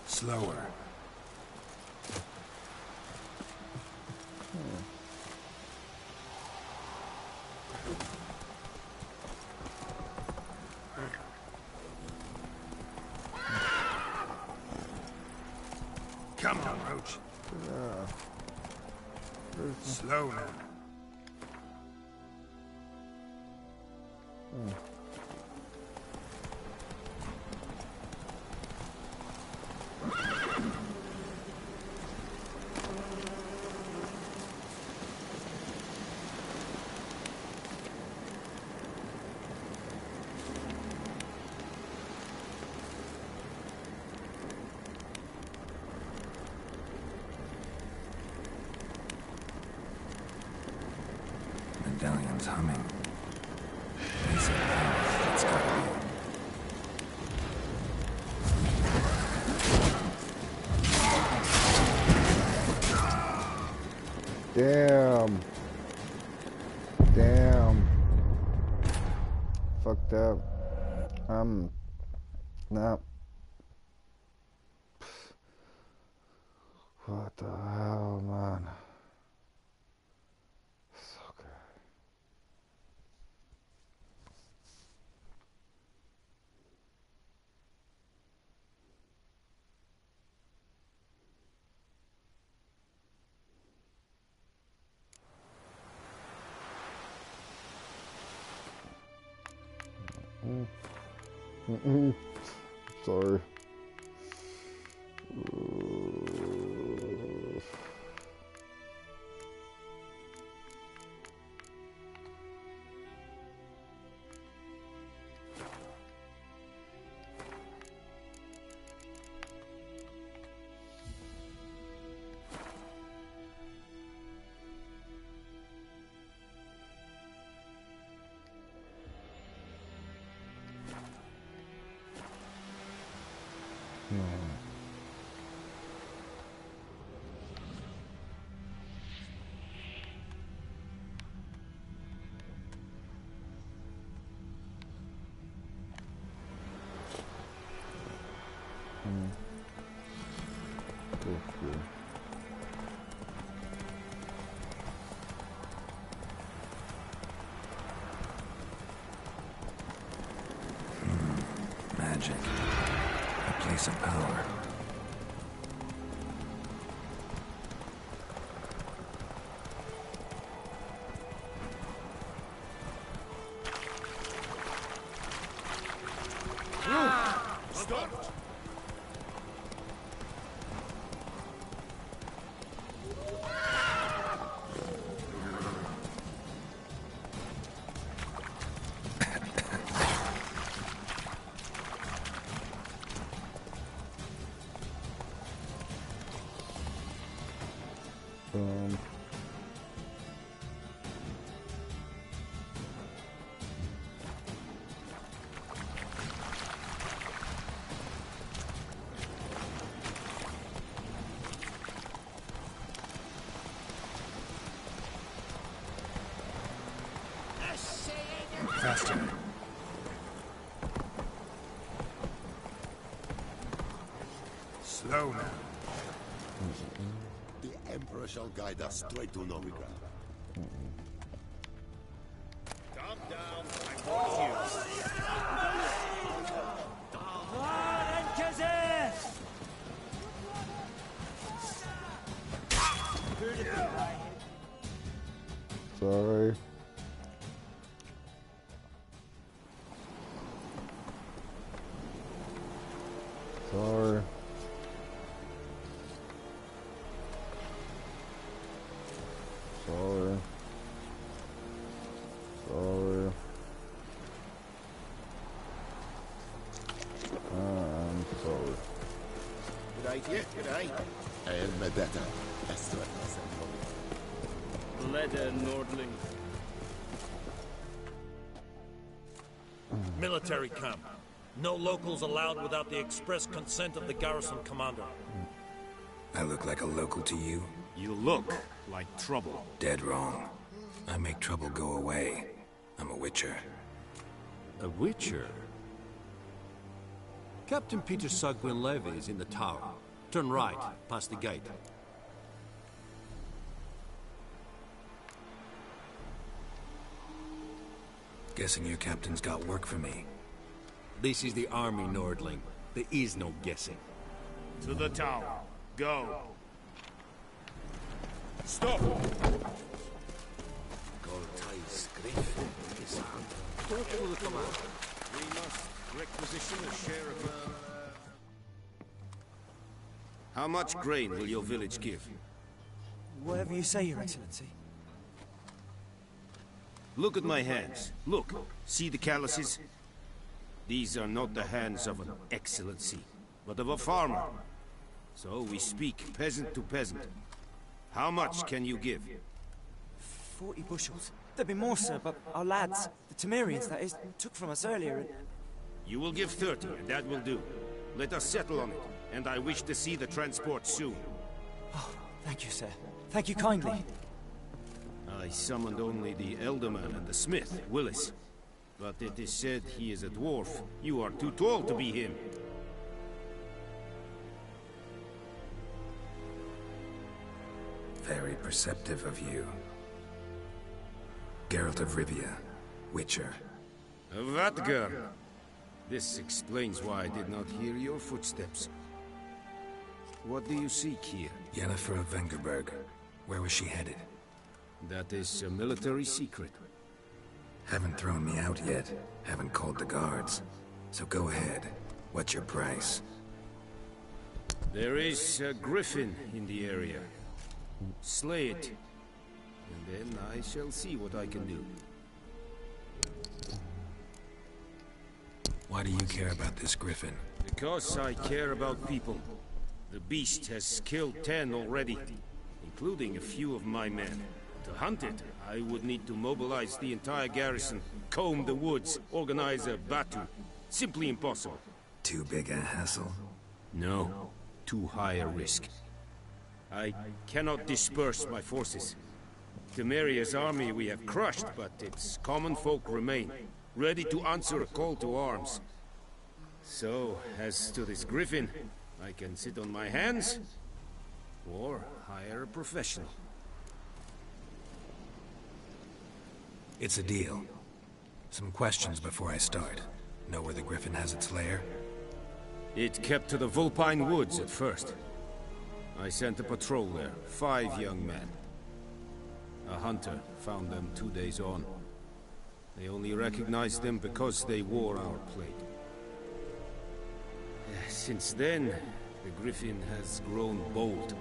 Slower. Come on, Roach. Slow now. Medallion's humming. It's gotta be. Damn. Damn. Fucked up. Nah. What the hell, man? So good. Sorry. Magic. A place of power. Stop! Faster. Slow now. The Emperor shall guide us straight to Novigrad. Calm down, I want you. Sorry. Sorry. Sorry. Sorry. I'm sorry. G'day, yeah, g'day. El Medetta. That's right. Leder Nordling. Military camp. No locals allowed without the express consent of the garrison commander. I look like a local to you? You look like trouble. Dead wrong. I make trouble go away. I'm a witcher. A witcher? Captain Peter Sagwin Levy is in the tower. Turn right, past the gate. Guessing your captain's got work for me. This is the army, Nordling. There is no guessing. To the tower. Go. Stop! Goltai's Griffin is on. Talk to the commander. We must requisition a share of... How much grain will your village give? Whatever you say, Your Excellency. Look at my hands. Look. See the calluses? These are not the hands of an excellency, but of a farmer. So we speak peasant to peasant. How much can you give? 40 bushels. There'd be more, sir, but our lads, the Temerians, that is, took from us earlier and... You will give 30, and that will do. Let us settle on it, and I wish to see the transport soon. Oh, thank you, sir. Thank you kindly. I summoned only the Elderman and the smith, Willis. But it is said he is a dwarf. You are too tall to be him. Very perceptive of you. Geralt of Rivia, Witcher. Vatgar! This explains why I did not hear your footsteps. What do you seek here? Yennefer of Vengerberg. Where was she headed? That is a military secret. Haven't thrown me out yet. Haven't called the guards. So go ahead. What's your price? There is a griffin in the area. Slay it. And then I shall see what I can do. Why do you care about this griffin? Because I care about people. The beast has killed 10 already, including a few of my men. To hunt it, I would need to mobilize the entire garrison, comb the woods, organize a batu. Simply impossible. Too big a hassle? No. Too high a risk. I cannot disperse my forces. Temeria's army we have crushed, but its common folk remain, ready to answer a call to arms. So, as to this griffin, I can sit on my hands, or hire a professional. It's a deal. Some questions before I start. Know where the griffin has its lair? It kept to the Vulpine Woods at first. I sent a patrol there, 5 young men. A hunter found them 2 days on. They only recognized them because they wore our plate. Since then, the griffin has grown bold.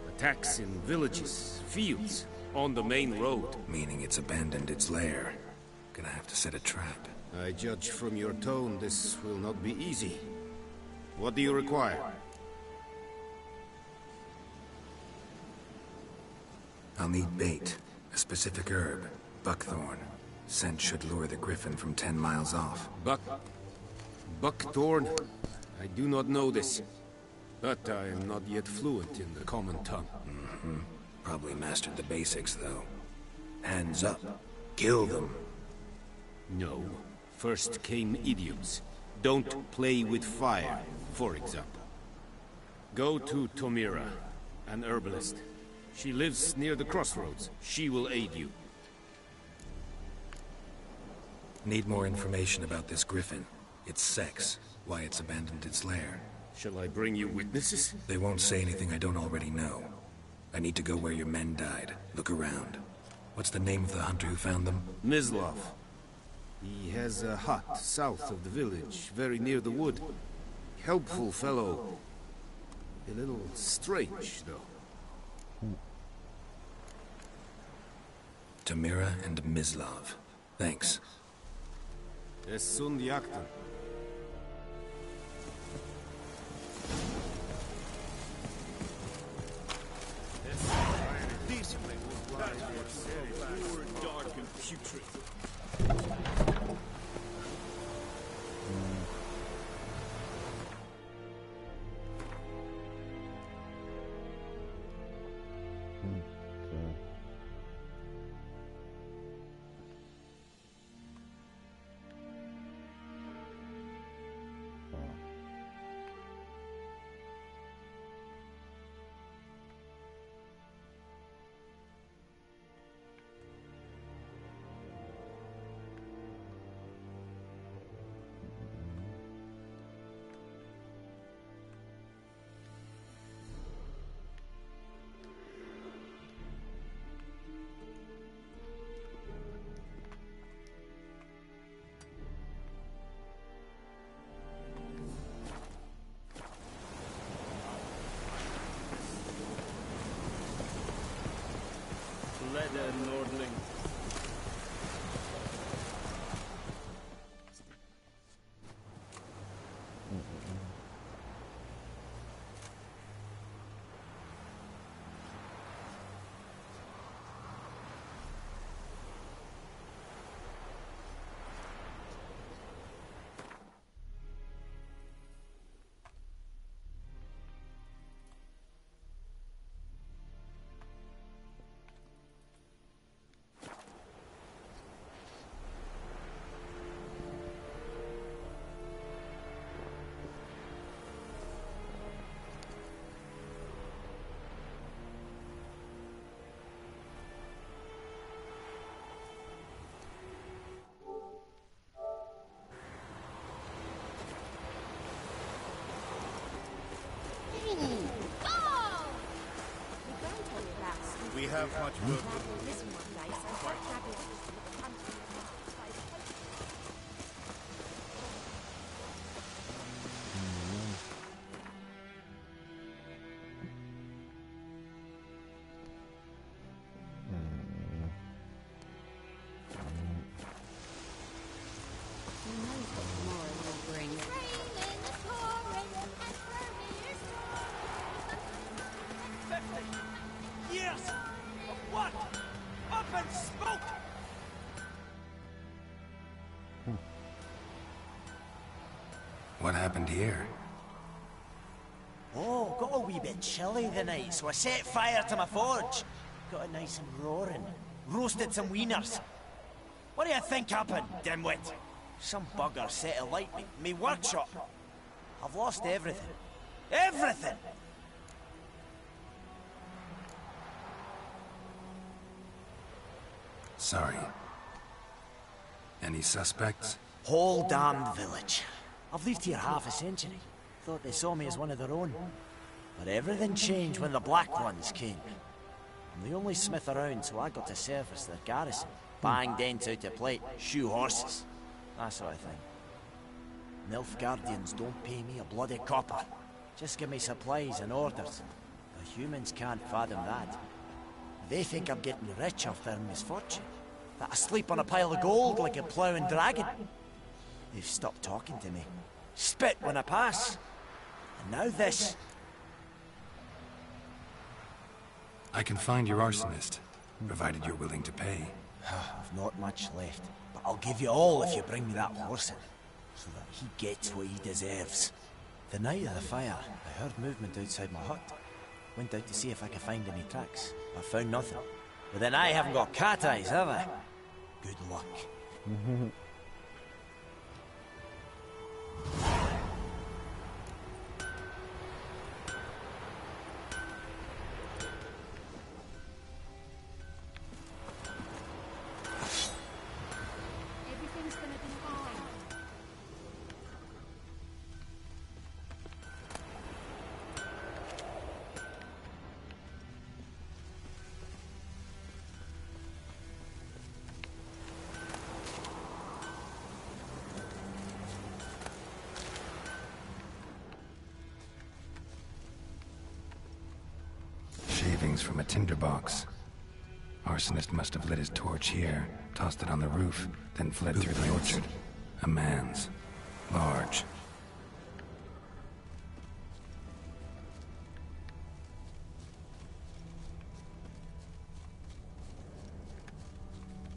Attacks in villages, fields, on the main road. Meaning it's abandoned its lair. Gonna have to set a trap. I judge from your tone this will not be easy. What do you require? I'll need bait. A specific herb. Buckthorn. Scent should lure the griffin from 10 miles off. Buckthorn? I do not know this. But I am not yet fluent in the common tongue. Probably mastered the basics, though. Hands up. Kill them. No. First came idioms. Don't play with fire, for example. Go to Tomira, an herbalist. She lives near the crossroads. She will aid you. Need more information about this griffin. Its sex. Why it's abandoned its lair. Shall I bring you witnesses? They won't say anything I don't already know. I need to go where your men died. Look around. What's the name of the hunter who found them? Mislav. He has a hut south of the village, very near the wood. Helpful fellow. A little strange, though. Tamira and Mislav. Thanks. Es sunt jagten. That's what's so dark and putrid. We have much work to do. Listen one day, so quite happy to the country. Who knows what tomorrow will bring? Years of what? Up and smoke! What happened here? Oh, got a wee bit chilly the night, so I set fire to my forge. Got it nice and roaring. Roasted some wieners. What do you think happened, dimwit? Some bugger set alight me workshop. I've lost everything. Everything! Sorry. Any suspects? Whole damned village. I've lived here half a century. Thought they saw me as one of their own. But everything changed when the Black Ones came. I'm the only smith around, so I got to service their garrison. Bang dents out to plate, shoe horses. That sort of thing. Nilfgaardians don't pay me a bloody copper. Just give me supplies and orders. The humans can't fathom that. They think I'm getting rich off their misfortune. That I sleep on a pile of gold like a ploughing dragon. They've stopped talking to me. Spit when I pass. And now this. I can find your arsonist, provided you're willing to pay. I've not much left, but I'll give you all if you bring me that horse in, so that he gets what he deserves. The night of the fire, I heard movement outside my hut. Went out to see if I could find any tracks. I found nothing. But then I haven't got cat eyes, have I? Good luck. Everything's gonna be fine. Shavings from a tinderbox. Arsonist must have lit his torch here, tossed it on the roof, then fled through the orchard. A man's. Large.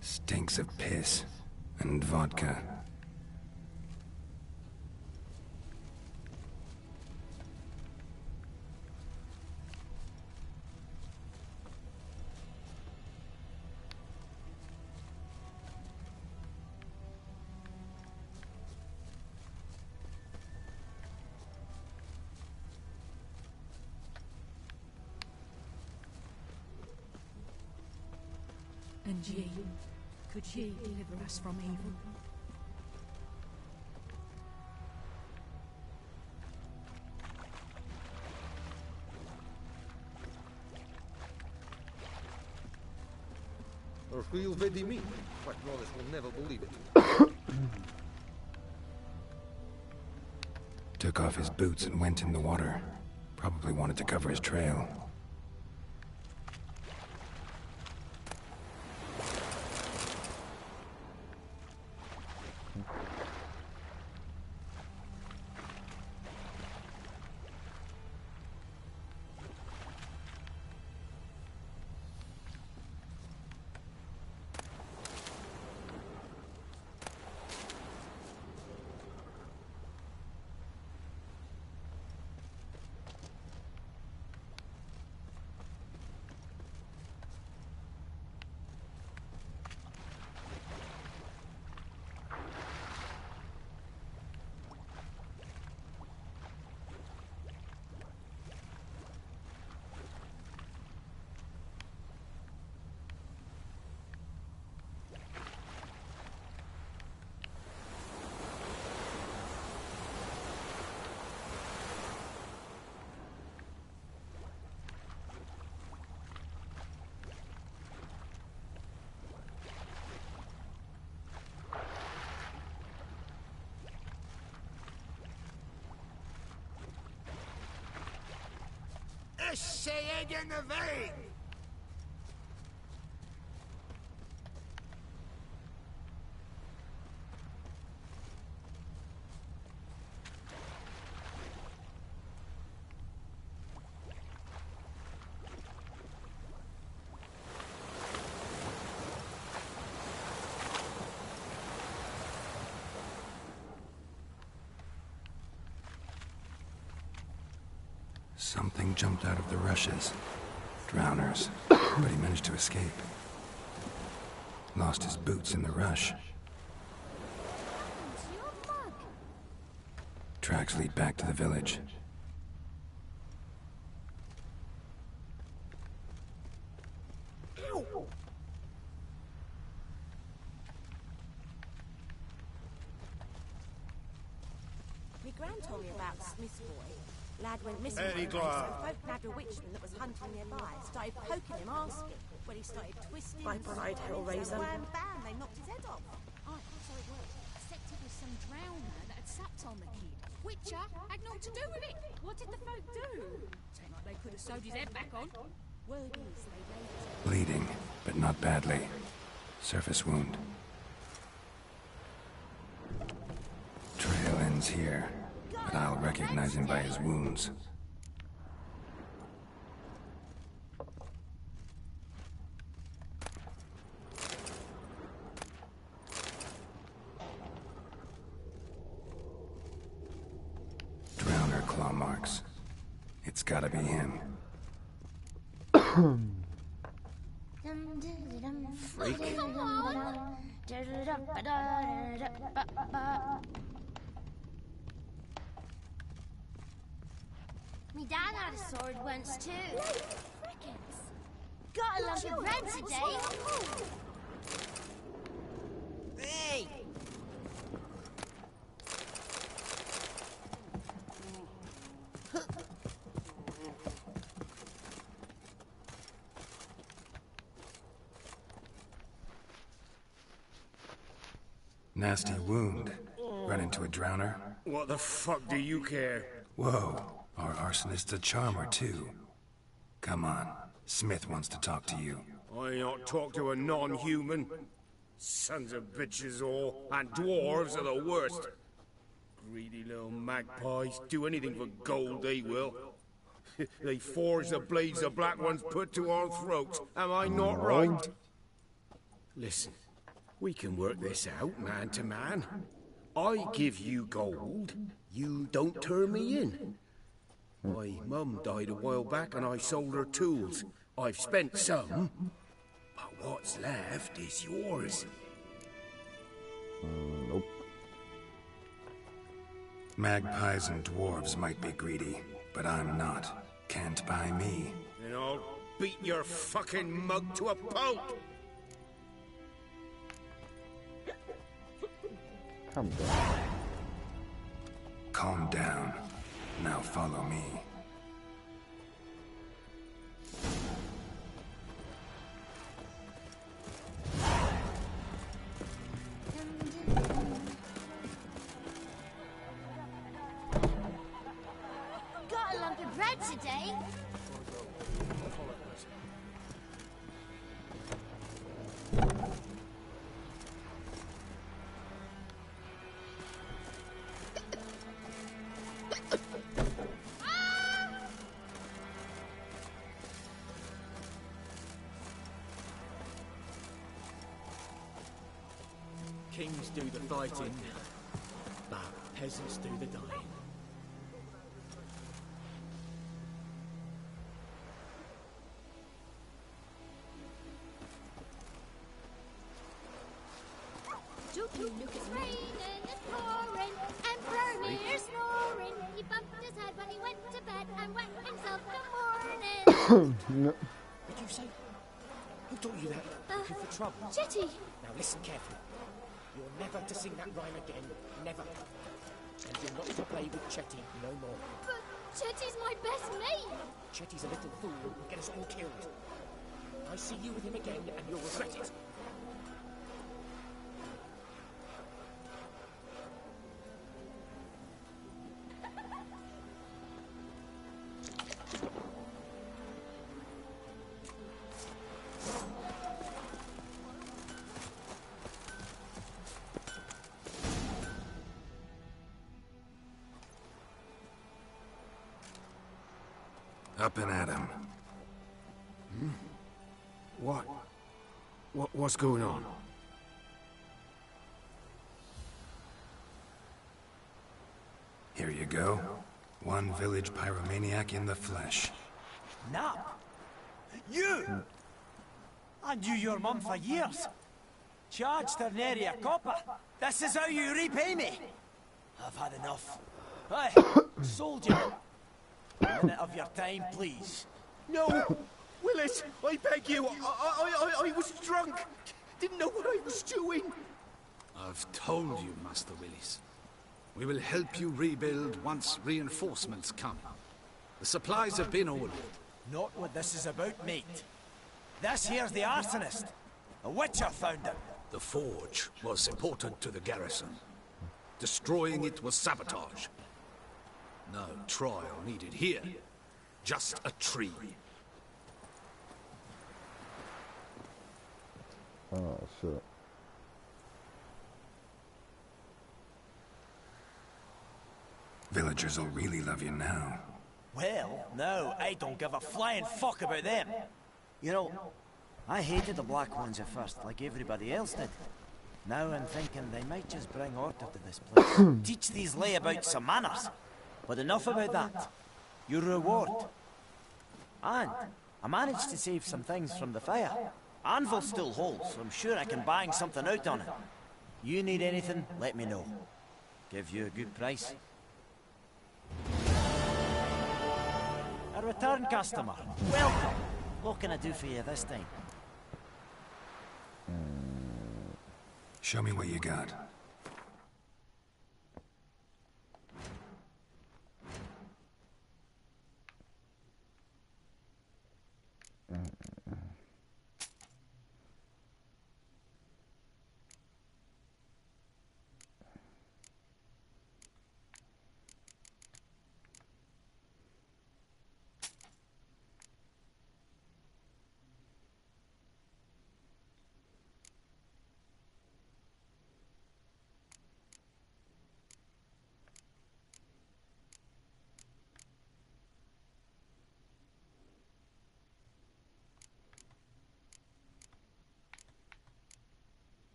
Stinks of piss and vodka. And ye, could ye deliver us from evil? Or real vedi me. White brothers will never believe it. Took off his boots and went in the water. Probably wanted to cover his trail. Fresh egg in the vein! Something jumped out of the rushes. Drowners. But he managed to escape. Lost his boots in the rush. Tracks lead back to the village. My gran told me about Smith's boy. Lad went missing Eddie one day, so Glad. folk nabbed a witchman that was hunting nearby. Started poking him, asking. When he started twisting... By pride, Hellraiser. Wham, bam, they knocked his head off. Aye, so it was. Except it was some drowner that had sapped on the kid. Witcher had naught to do with it. What did the folk do? Seemed like they could have sewed his head back on. Word is, they laid his... Bleeding, but not badly. Surface wound. Trail ends here, but I'll recognize him by his wounds. Drowner claw marks. It's gotta be him. Freak. Come on. Me dad had a sword once too. Got a lump of bread today. Hey! Nasty wound. Run into a drowner? What the fuck do you care? Whoa, our arsonist's a charmer too. Come on, Smith wants to talk to you. I ain't not talk to a non-human. Sons of bitches all, and dwarves are the worst. Greedy little magpies, do anything for gold, they will. They forge the blades the black ones put to our throats, am I not right? Listen, we can work this out, man to man. I give you gold, you don't turn me in. My mum died a while back and I sold her tools. I've spent some, but what's left is yours. Nope. Magpies and dwarves might be greedy, but I'm not. Can't buy me. And I'll beat your fucking mug to a pulp! Calm down. Calm down. Now follow me. Got a lump of bread today. Kings do the fighting, but peasants do the dying. Look, it's raining, it's pouring, and Vermeer's snoring. He bumped his head when he went to bed and wet himself in the morning. No. Did you say? Who taught you that? Looking for trouble? Jetty! Now listen carefully. You're never to sing that rhyme again. Never. And you're not to play with Chetty no more. But Chetty's my best mate! Chetty's a little fool who will get us all killed. I see you with him again and you'll regret it. Up and at 'em. What's going on? Here you go. One village pyromaniac in the flesh. Nap? You? I knew your mum for years. Charged her an area copper. This is how you repay me. I've had enough. Hey, soldier. A minute of your time, please. No! Willis, I beg you. I was drunk. Didn't know what I was doing. I've told you, Master Willis. We will help you rebuild once reinforcements come. The supplies have been ordered. Not what this is about, mate. This here's the arsonist. A witcher found him. The forge was important to the garrison. Destroying it was sabotage. No trial needed here. Just a tree. Oh, shit. Villagers will really love you now. Well, no, I don't give a flying fuck about them. You know, I hated the Black Ones at first, like everybody else did. Now I'm thinking they might just bring order to this place. Teach these layabouts some manners. But enough about that. Your reward. And I managed to save some things from the fire. Anvil still holds, so I'm sure I can bang something out on it. You need anything, let me know. Give you a good price. A return customer. Welcome. What can I do for you this time? Show me what you got.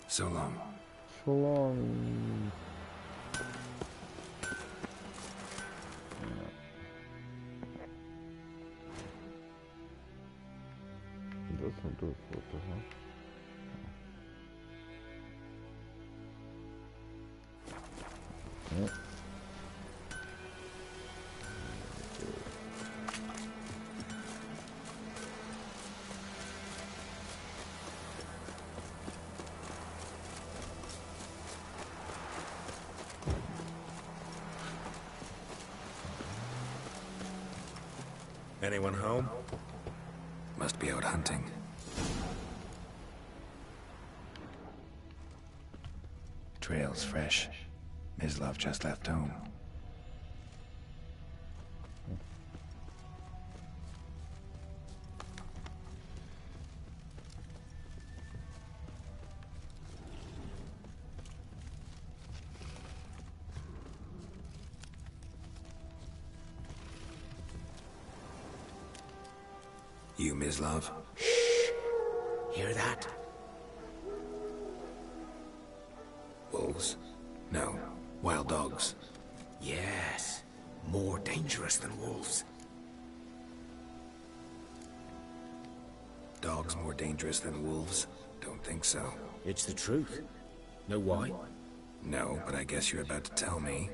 So long. So long. Doesn't do it for the huh? Yep. Anyone home? Must be out hunting. Trail's fresh. Mislav just left home. You, Mislav? Shh! Hear that? Wolves? No. Wild dogs. Yes. More dangerous than wolves. Dogs more dangerous than wolves? Don't think so. It's the truth. Know why? No, but I guess you're about to tell me.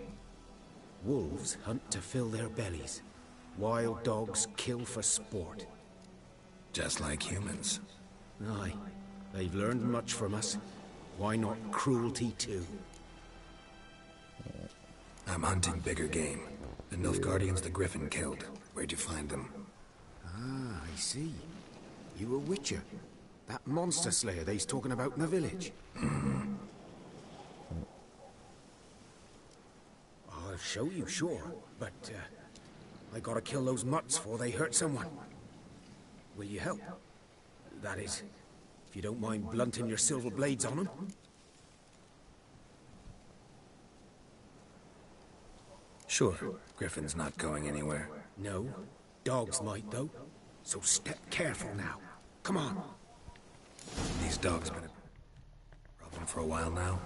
Wolves hunt to fill their bellies. Wild dogs kill for sport. Just like humans. Aye. They've learned much from us. Why not cruelty too? I'm hunting bigger game. The Nilfgaardians the Griffin killed. Where'd you find them? Ah, I see. You a witcher. That monster slayer they's talking about in the village. I'll show you, sure. But, I gotta kill those mutts before they hurt someone. Will you help? That is, if you don't mind blunting your silver blades on them. Sure. Griffin's not going anywhere. No. Dogs might, though. So step careful now. Come on. These dogs been a problem for a while now?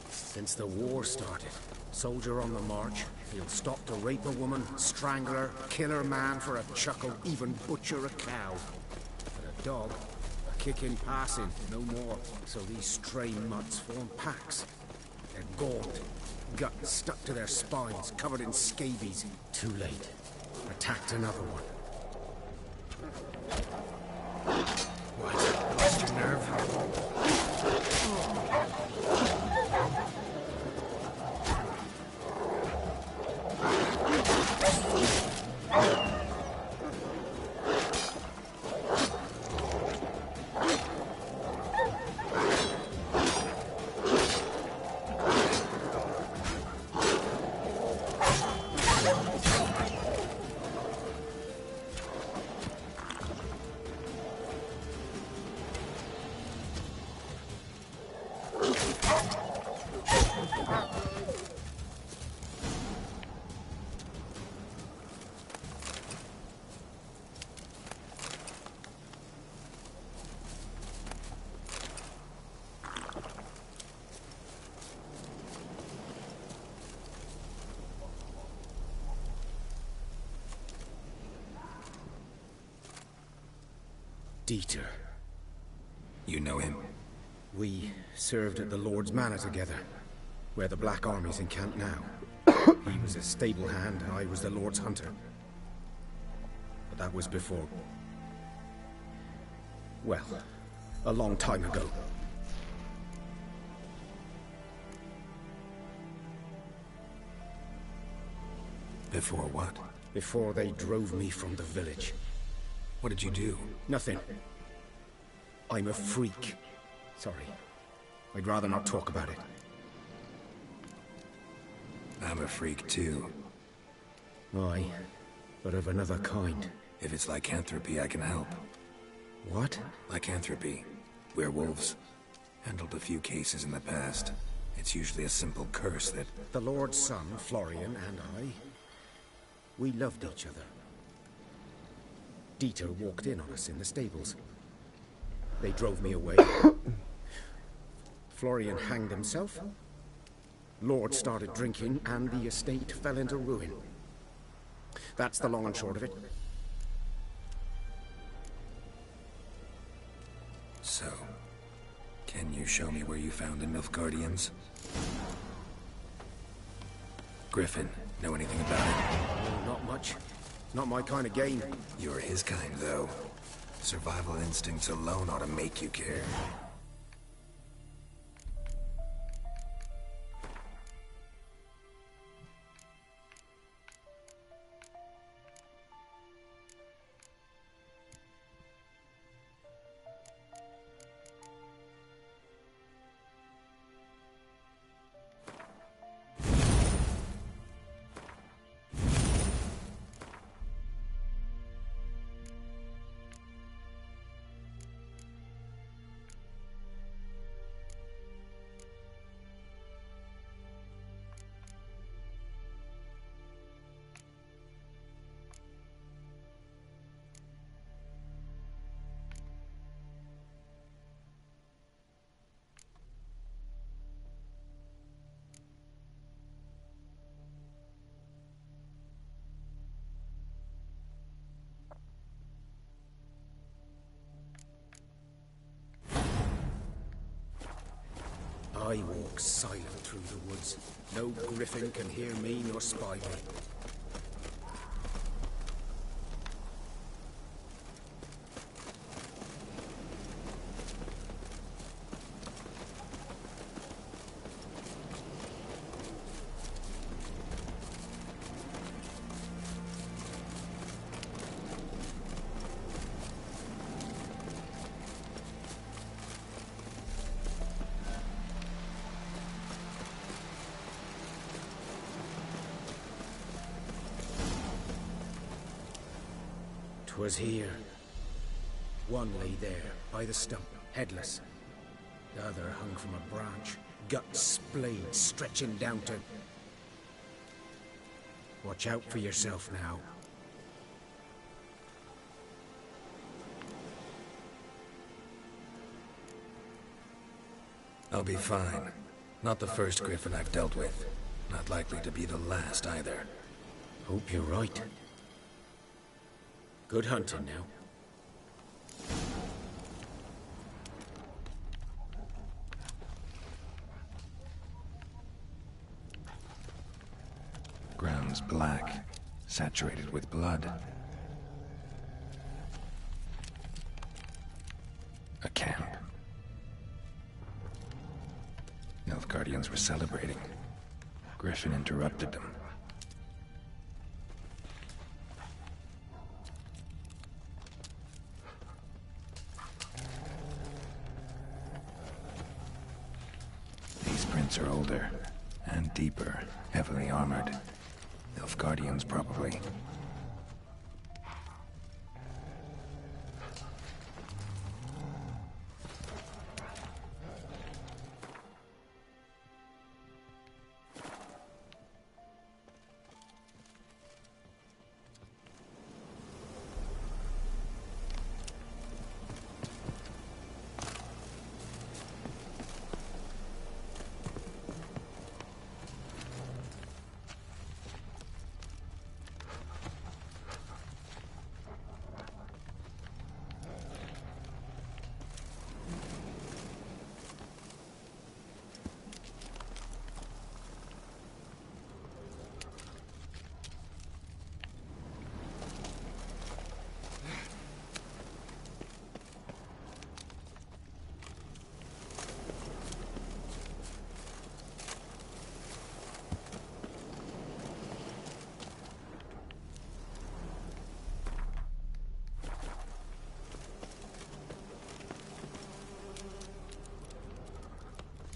Since the war started. Soldier on the march. He'll stop to rape a woman, strangle her, kill her man for a chuckle, even butcher a cow. But a dog, a kick in passing, no more. So these stray mutts form packs. They're gaunt, guts stuck to their spines, covered in scabies. Too late. Attacked another one. What? Lost your nerve? Dieter. You know him? We served at the Lord's Manor together, where the Black Army's encamped now. He was a stable hand, I was the Lord's hunter. But that was before... well, a long time ago. Before what? Before they drove me from the village. What did you do? Nothing. I'm a freak. Sorry. I'd rather not talk about it. I'm a freak too. Aye, but of another kind. If it's lycanthropy, I can help. What? Lycanthropy. Werewolves. Handled a few cases in the past. It's usually a simple curse that... The Lord's son, Florian, and I... we loved each other. Dieter walked in on us in the stables. They drove me away. Florian hanged himself. Lord started drinking, and the estate fell into ruin. That's the long and short of it. So, can you show me where you found the Nilfgaardians? Griffin, know anything about it? Oh, not much. Not my kind of game. You're his kind, though. Survival instincts alone ought to make you care. I walk silent through the woods. No griffin can hear me nor spy me. Was here. One lay there, by the stump, headless. The other hung from a branch, guts splayed, stretching down to... Watch out for yourself now. I'll be fine. Not the first griffin I've dealt with. Not likely to be the last either. Hope you're right. Good hunting now. Ground's black, saturated with blood. A camp. Nilfgaardians were celebrating. Griffin interrupted them. Are older and deeper, heavily armored. Nilfgaardians, probably.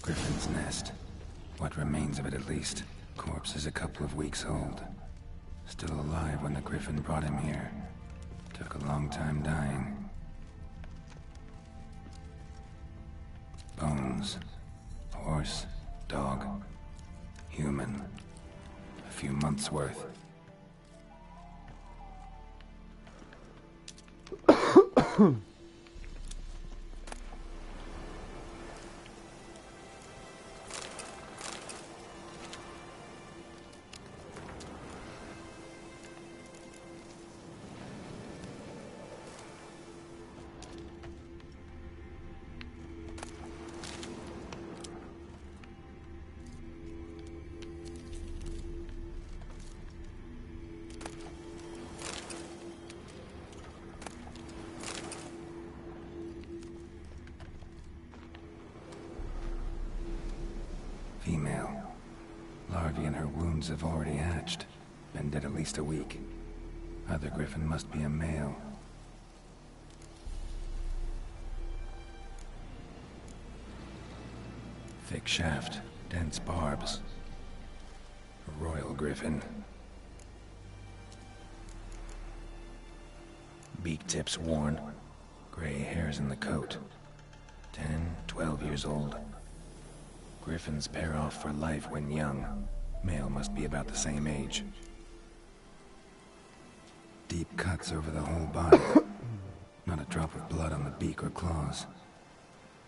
Griffin's nest. What remains of it, at least. Corpse is a couple of weeks old. Still alive when the Griffin brought him here. Took a long time dying. Bones. Horse. Dog. Human. A few months' worth. Female. Larvae in her wounds have already hatched. Been dead at least a week. Other Griffin must be a male. Thick shaft, dense barbs. A royal Griffin. Beak tips worn. Gray hairs in the coat. 10, 12 years old. Griffins pair off for life when young. Male must be about the same age. Deep cuts over the whole body. Not a drop of blood on the beak or claws.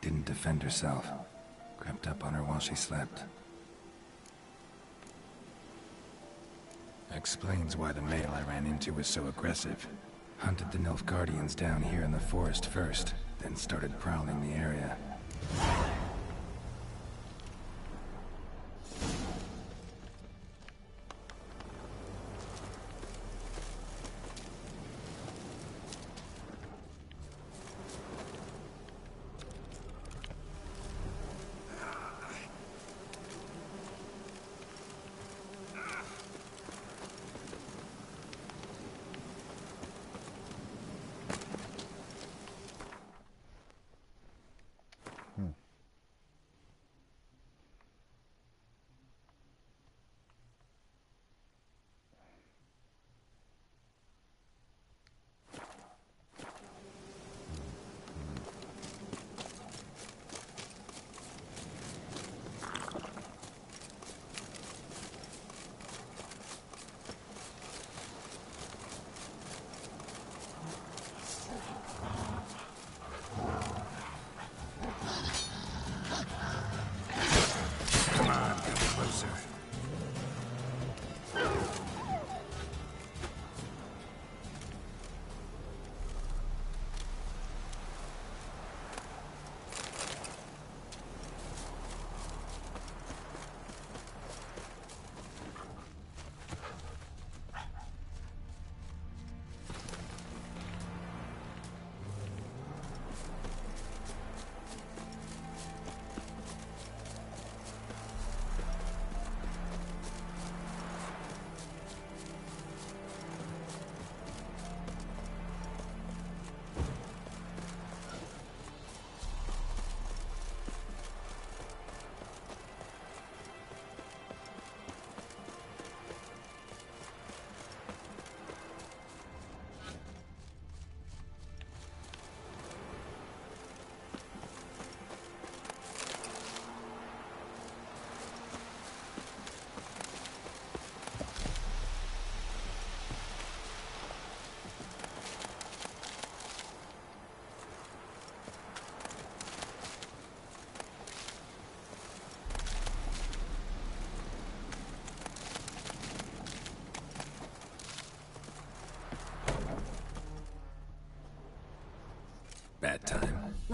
Didn't defend herself. Crept up on her while she slept. Explains why the male I ran into was so aggressive. Hunted the Nilfgaardians down here in the forest first, then started prowling the area.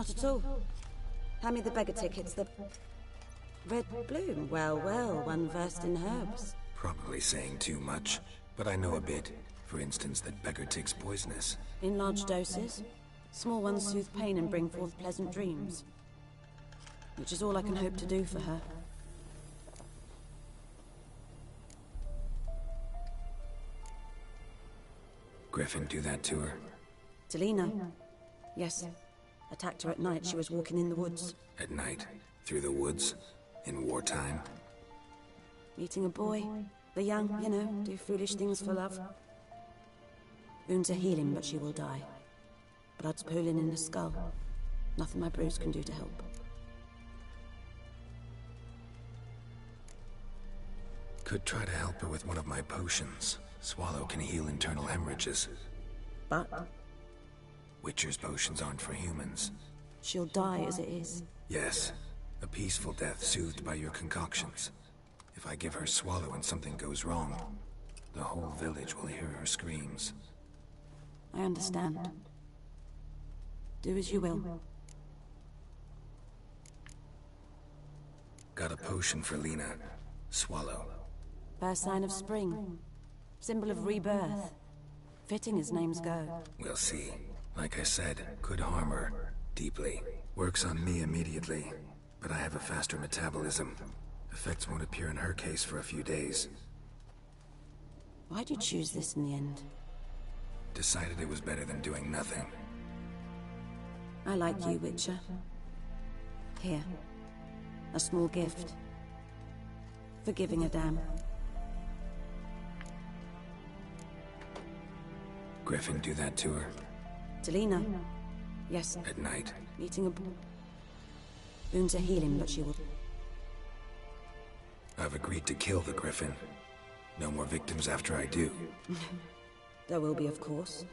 Not at all. Hand me the beggar tickets, the... Red bloom. Well, well, one versed in herbs. Probably saying too much, but I know a bit. For instance, that beggar tick's poisonous. In large doses. Small ones soothe pain and bring forth pleasant dreams. Which is all I can hope to do for her. Griffin do that to her? Talina? Yes. Attacked her at night. She was walking in the woods. At night? Through the woods? In wartime? Meeting a boy. The young, you know, do foolish things for love. Wounds are healing, but she will die. Blood's pooling in the skull. Nothing my bruise can do to help. Could try to help her with one of my potions. Swallow can heal internal hemorrhages. But? Witcher's potions aren't for humans. She'll die as it is. Yes. A peaceful death soothed by your concoctions. If I give her Swallow and something goes wrong, the whole village will hear her screams. I understand. Do as you will. Got a potion for Lena. Swallow. First sign of spring. Symbol of rebirth. Fitting as names go. We'll see. Like I said, could harm her. Deeply. Works on me immediately. But I have a faster metabolism. Effects won't appear in her case for a few days. Why'd you choose this in the end? Decided it was better than doing nothing. I like you, Witcher. Here. A small gift. For giving a damn. Griffin do that to her? Talina? Yes. At night? Meeting a... Wounds are healing, but she will... I've agreed to kill the Griffin. No more victims after I do. There will be, of course.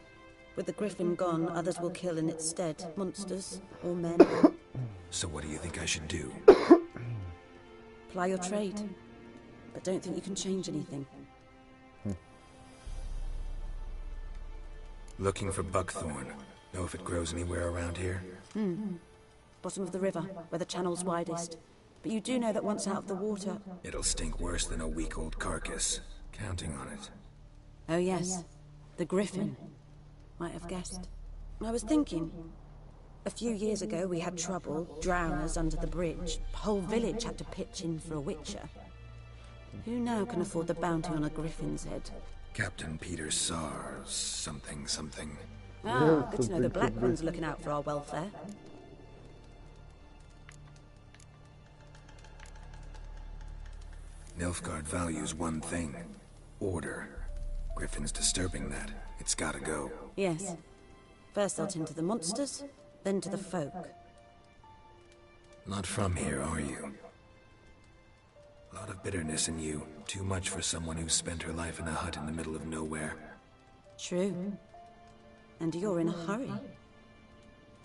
With the Griffin gone, others will kill in its stead. Monsters, or men. So what do you think I should do? Ply your trade. But don't think you can change anything. Looking for buckthorn. Know if it grows anywhere around here? Bottom of the river, where the channel's widest. But you do know that once out of the water... It'll stink worse than a week-old carcass. Counting on it. Oh yes. The Griffin. Might have guessed. I was thinking... A few years ago we had trouble. Drowners under the bridge. The whole village had to pitch in for a Witcher. Who now can afford the bounty on a Griffin's head? Captain Peter Sars... something. Ah, good to know the Black One's looking out for our welfare. Nilfgaard values one thing. Order. Griffin's disturbing that. It's gotta go. Yes. First they'll tend to the monsters, then to the folk. Not from here, are you? A lot of bitterness in you. Too much for someone who spent her life in a hut in the middle of nowhere. True. And you're in a hurry.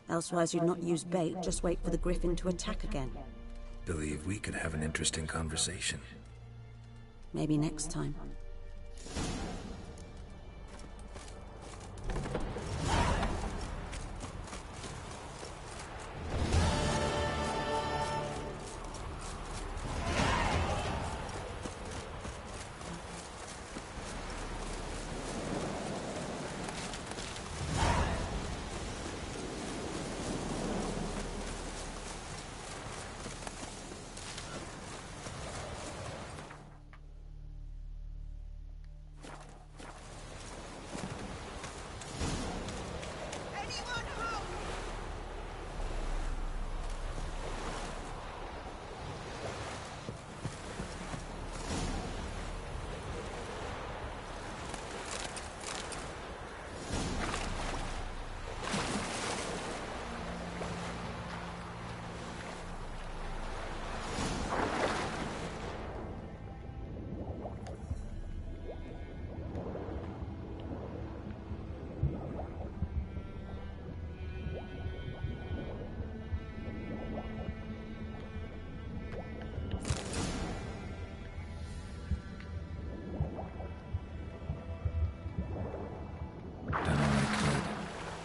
Elsewise you'd not use bait, just wait for the Griffin to attack again. Believe we could have an interesting conversation. Maybe next time.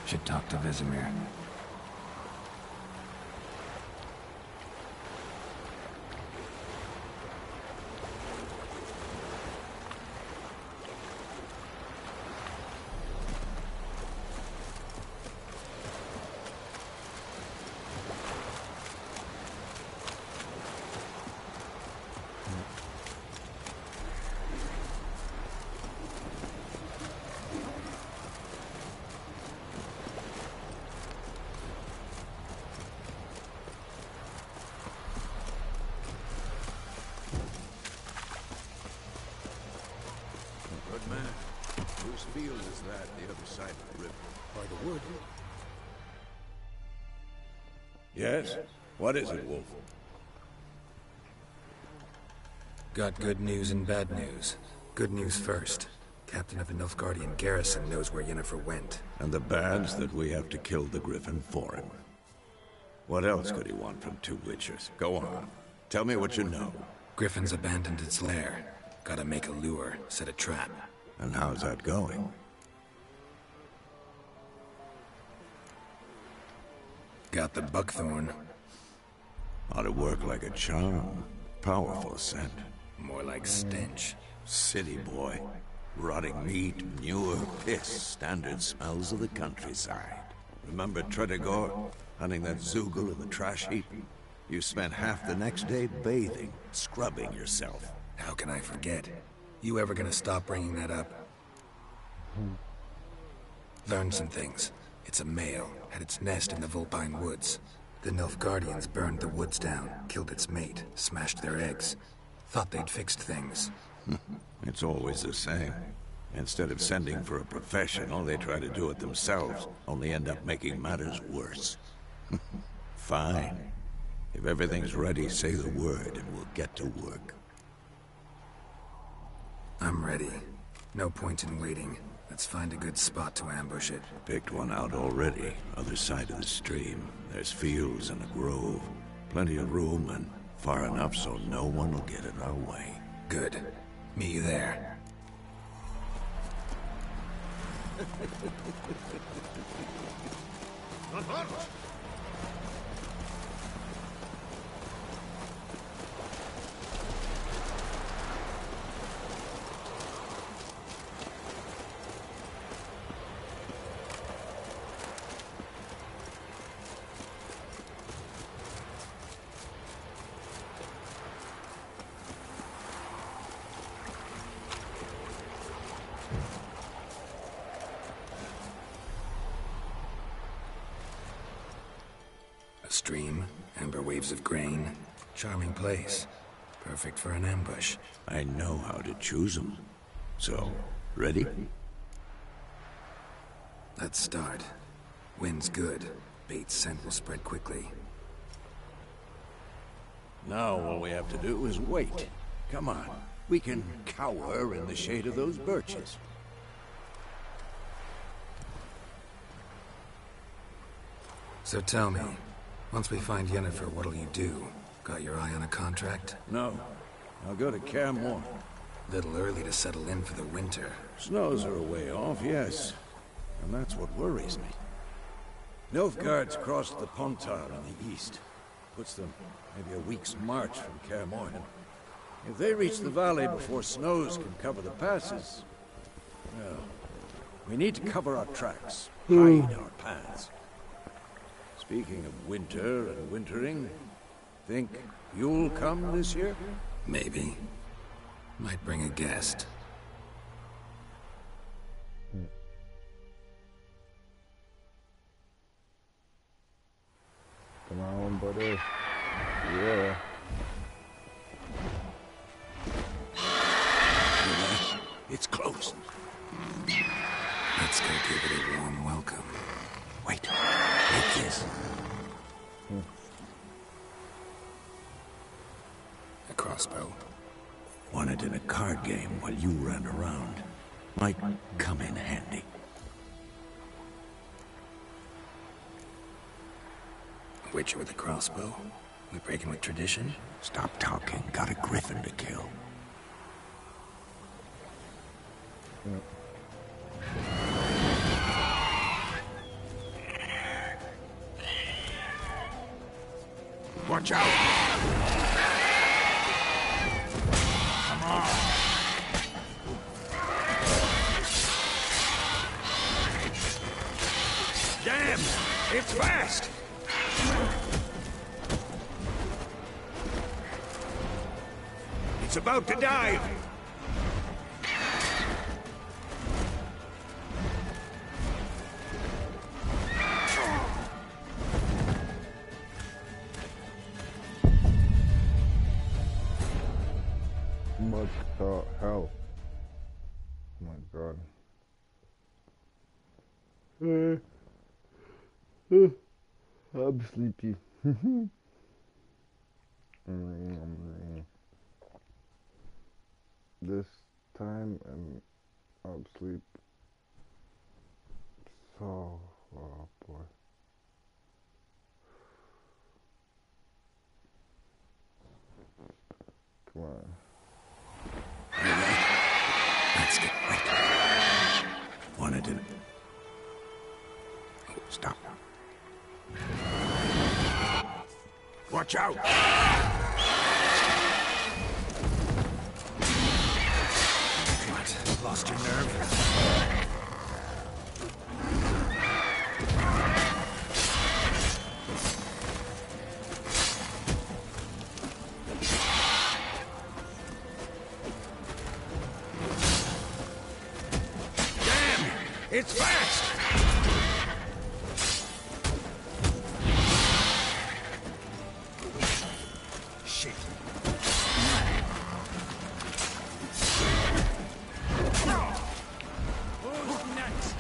Should talk to Vesemir. man. Whose field is that, the other side of the river? By the wood. Yes? What is it, Wolf? Got good news and bad news. Good news first. Captain of the Nilfgaardian garrison knows where Yennefer went. And the bad's that we have to kill the Griffin for him. What else could he want from two Witchers? Go on. Tell me what you know. Griffin's abandoned its lair. Gotta make a lure, set a trap. And how's that going? Got the buckthorn. Ought to work like a charm. Powerful scent. More like stench. City boy. Rotting meat, manure, piss. Standard smells of the countryside. Remember Tredegor? Hunting that Zoogle in the trash heap? You spent half the next day bathing, scrubbing yourself. How can I forget? You ever gonna stop bringing that up? Learned some things. It's a male, had its nest in the Vulpine Woods. The Nilfgaardians burned the woods down, killed its mate, smashed their eggs. Thought they'd fixed things. It's always the same. Instead of sending for a professional, they try to do it themselves, only end up making matters worse. Fine. If everything's ready, say the word and we'll get to work. I'm ready. No point in waiting. Let's find a good spot to ambush it. Picked one out already. Other side of the stream. There's fields and a grove. Plenty of room and far enough so no one will get in our way. Good. Meet you there. A stream, amber waves of grain. Charming place. Perfect for an ambush. I know how to choose them. So, ready? Let's start. Wind's good. Bait's scent will spread quickly. Now all we have to do is wait. Come on. We can cower in the shade of those birches. So tell me, once we find Yennefer, what'll you do? Got your eye on a contract? No. I'll go to Kaer Morhen. Little early to settle in for the winter. Snows are a way off, yes. And that's what worries me. Nilfgaard's crossed the Pontar in the east. Puts them maybe a week's march from Kaer Morhen. If they reach the valley before snows can cover the passes, well, we need to cover our tracks, hide our paths. Speaking of winter and wintering, think you'll come this year? Maybe. Might bring a guest. Come on, buddy. Yeah. It's close. Let's go give it a warm welcome. Wait. Take this. A crossbow. Won it in a card game while you ran around. Might come in handy. A witcher with a crossbow? We breaking with tradition? Stop talking. Got a griffin to kill. Watch out! Come on! Damn! It's fast! It's about to dive! What the hell? Oh my I'm sleepy. This time and I'm sleep. So, oh boy. Come on. Let's get right. Wanted to... Oh, stop. Watch out! What? Lost your nerve? It's fast! Shit. Who's next?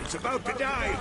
It's about to die!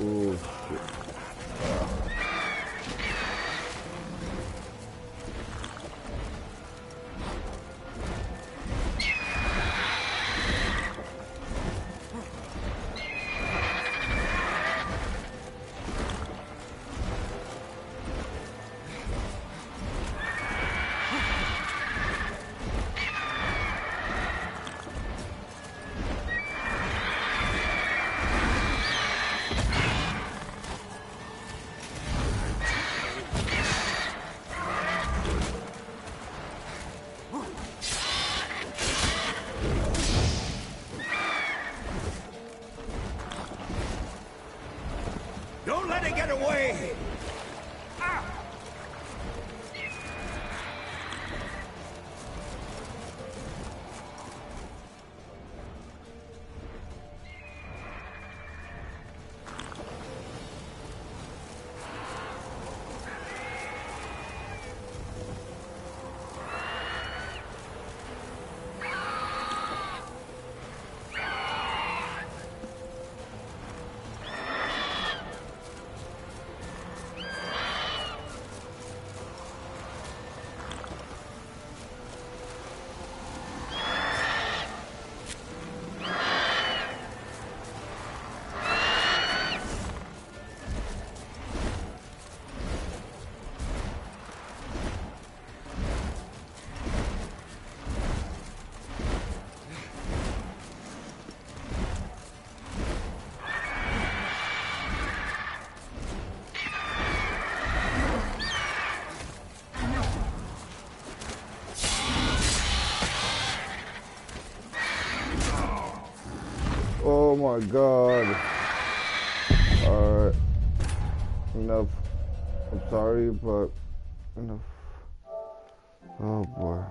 Oh, shit. Don't let it get away! Ah! Oh my god. Alright. Enough. I'm sorry, but enough. Oh boy.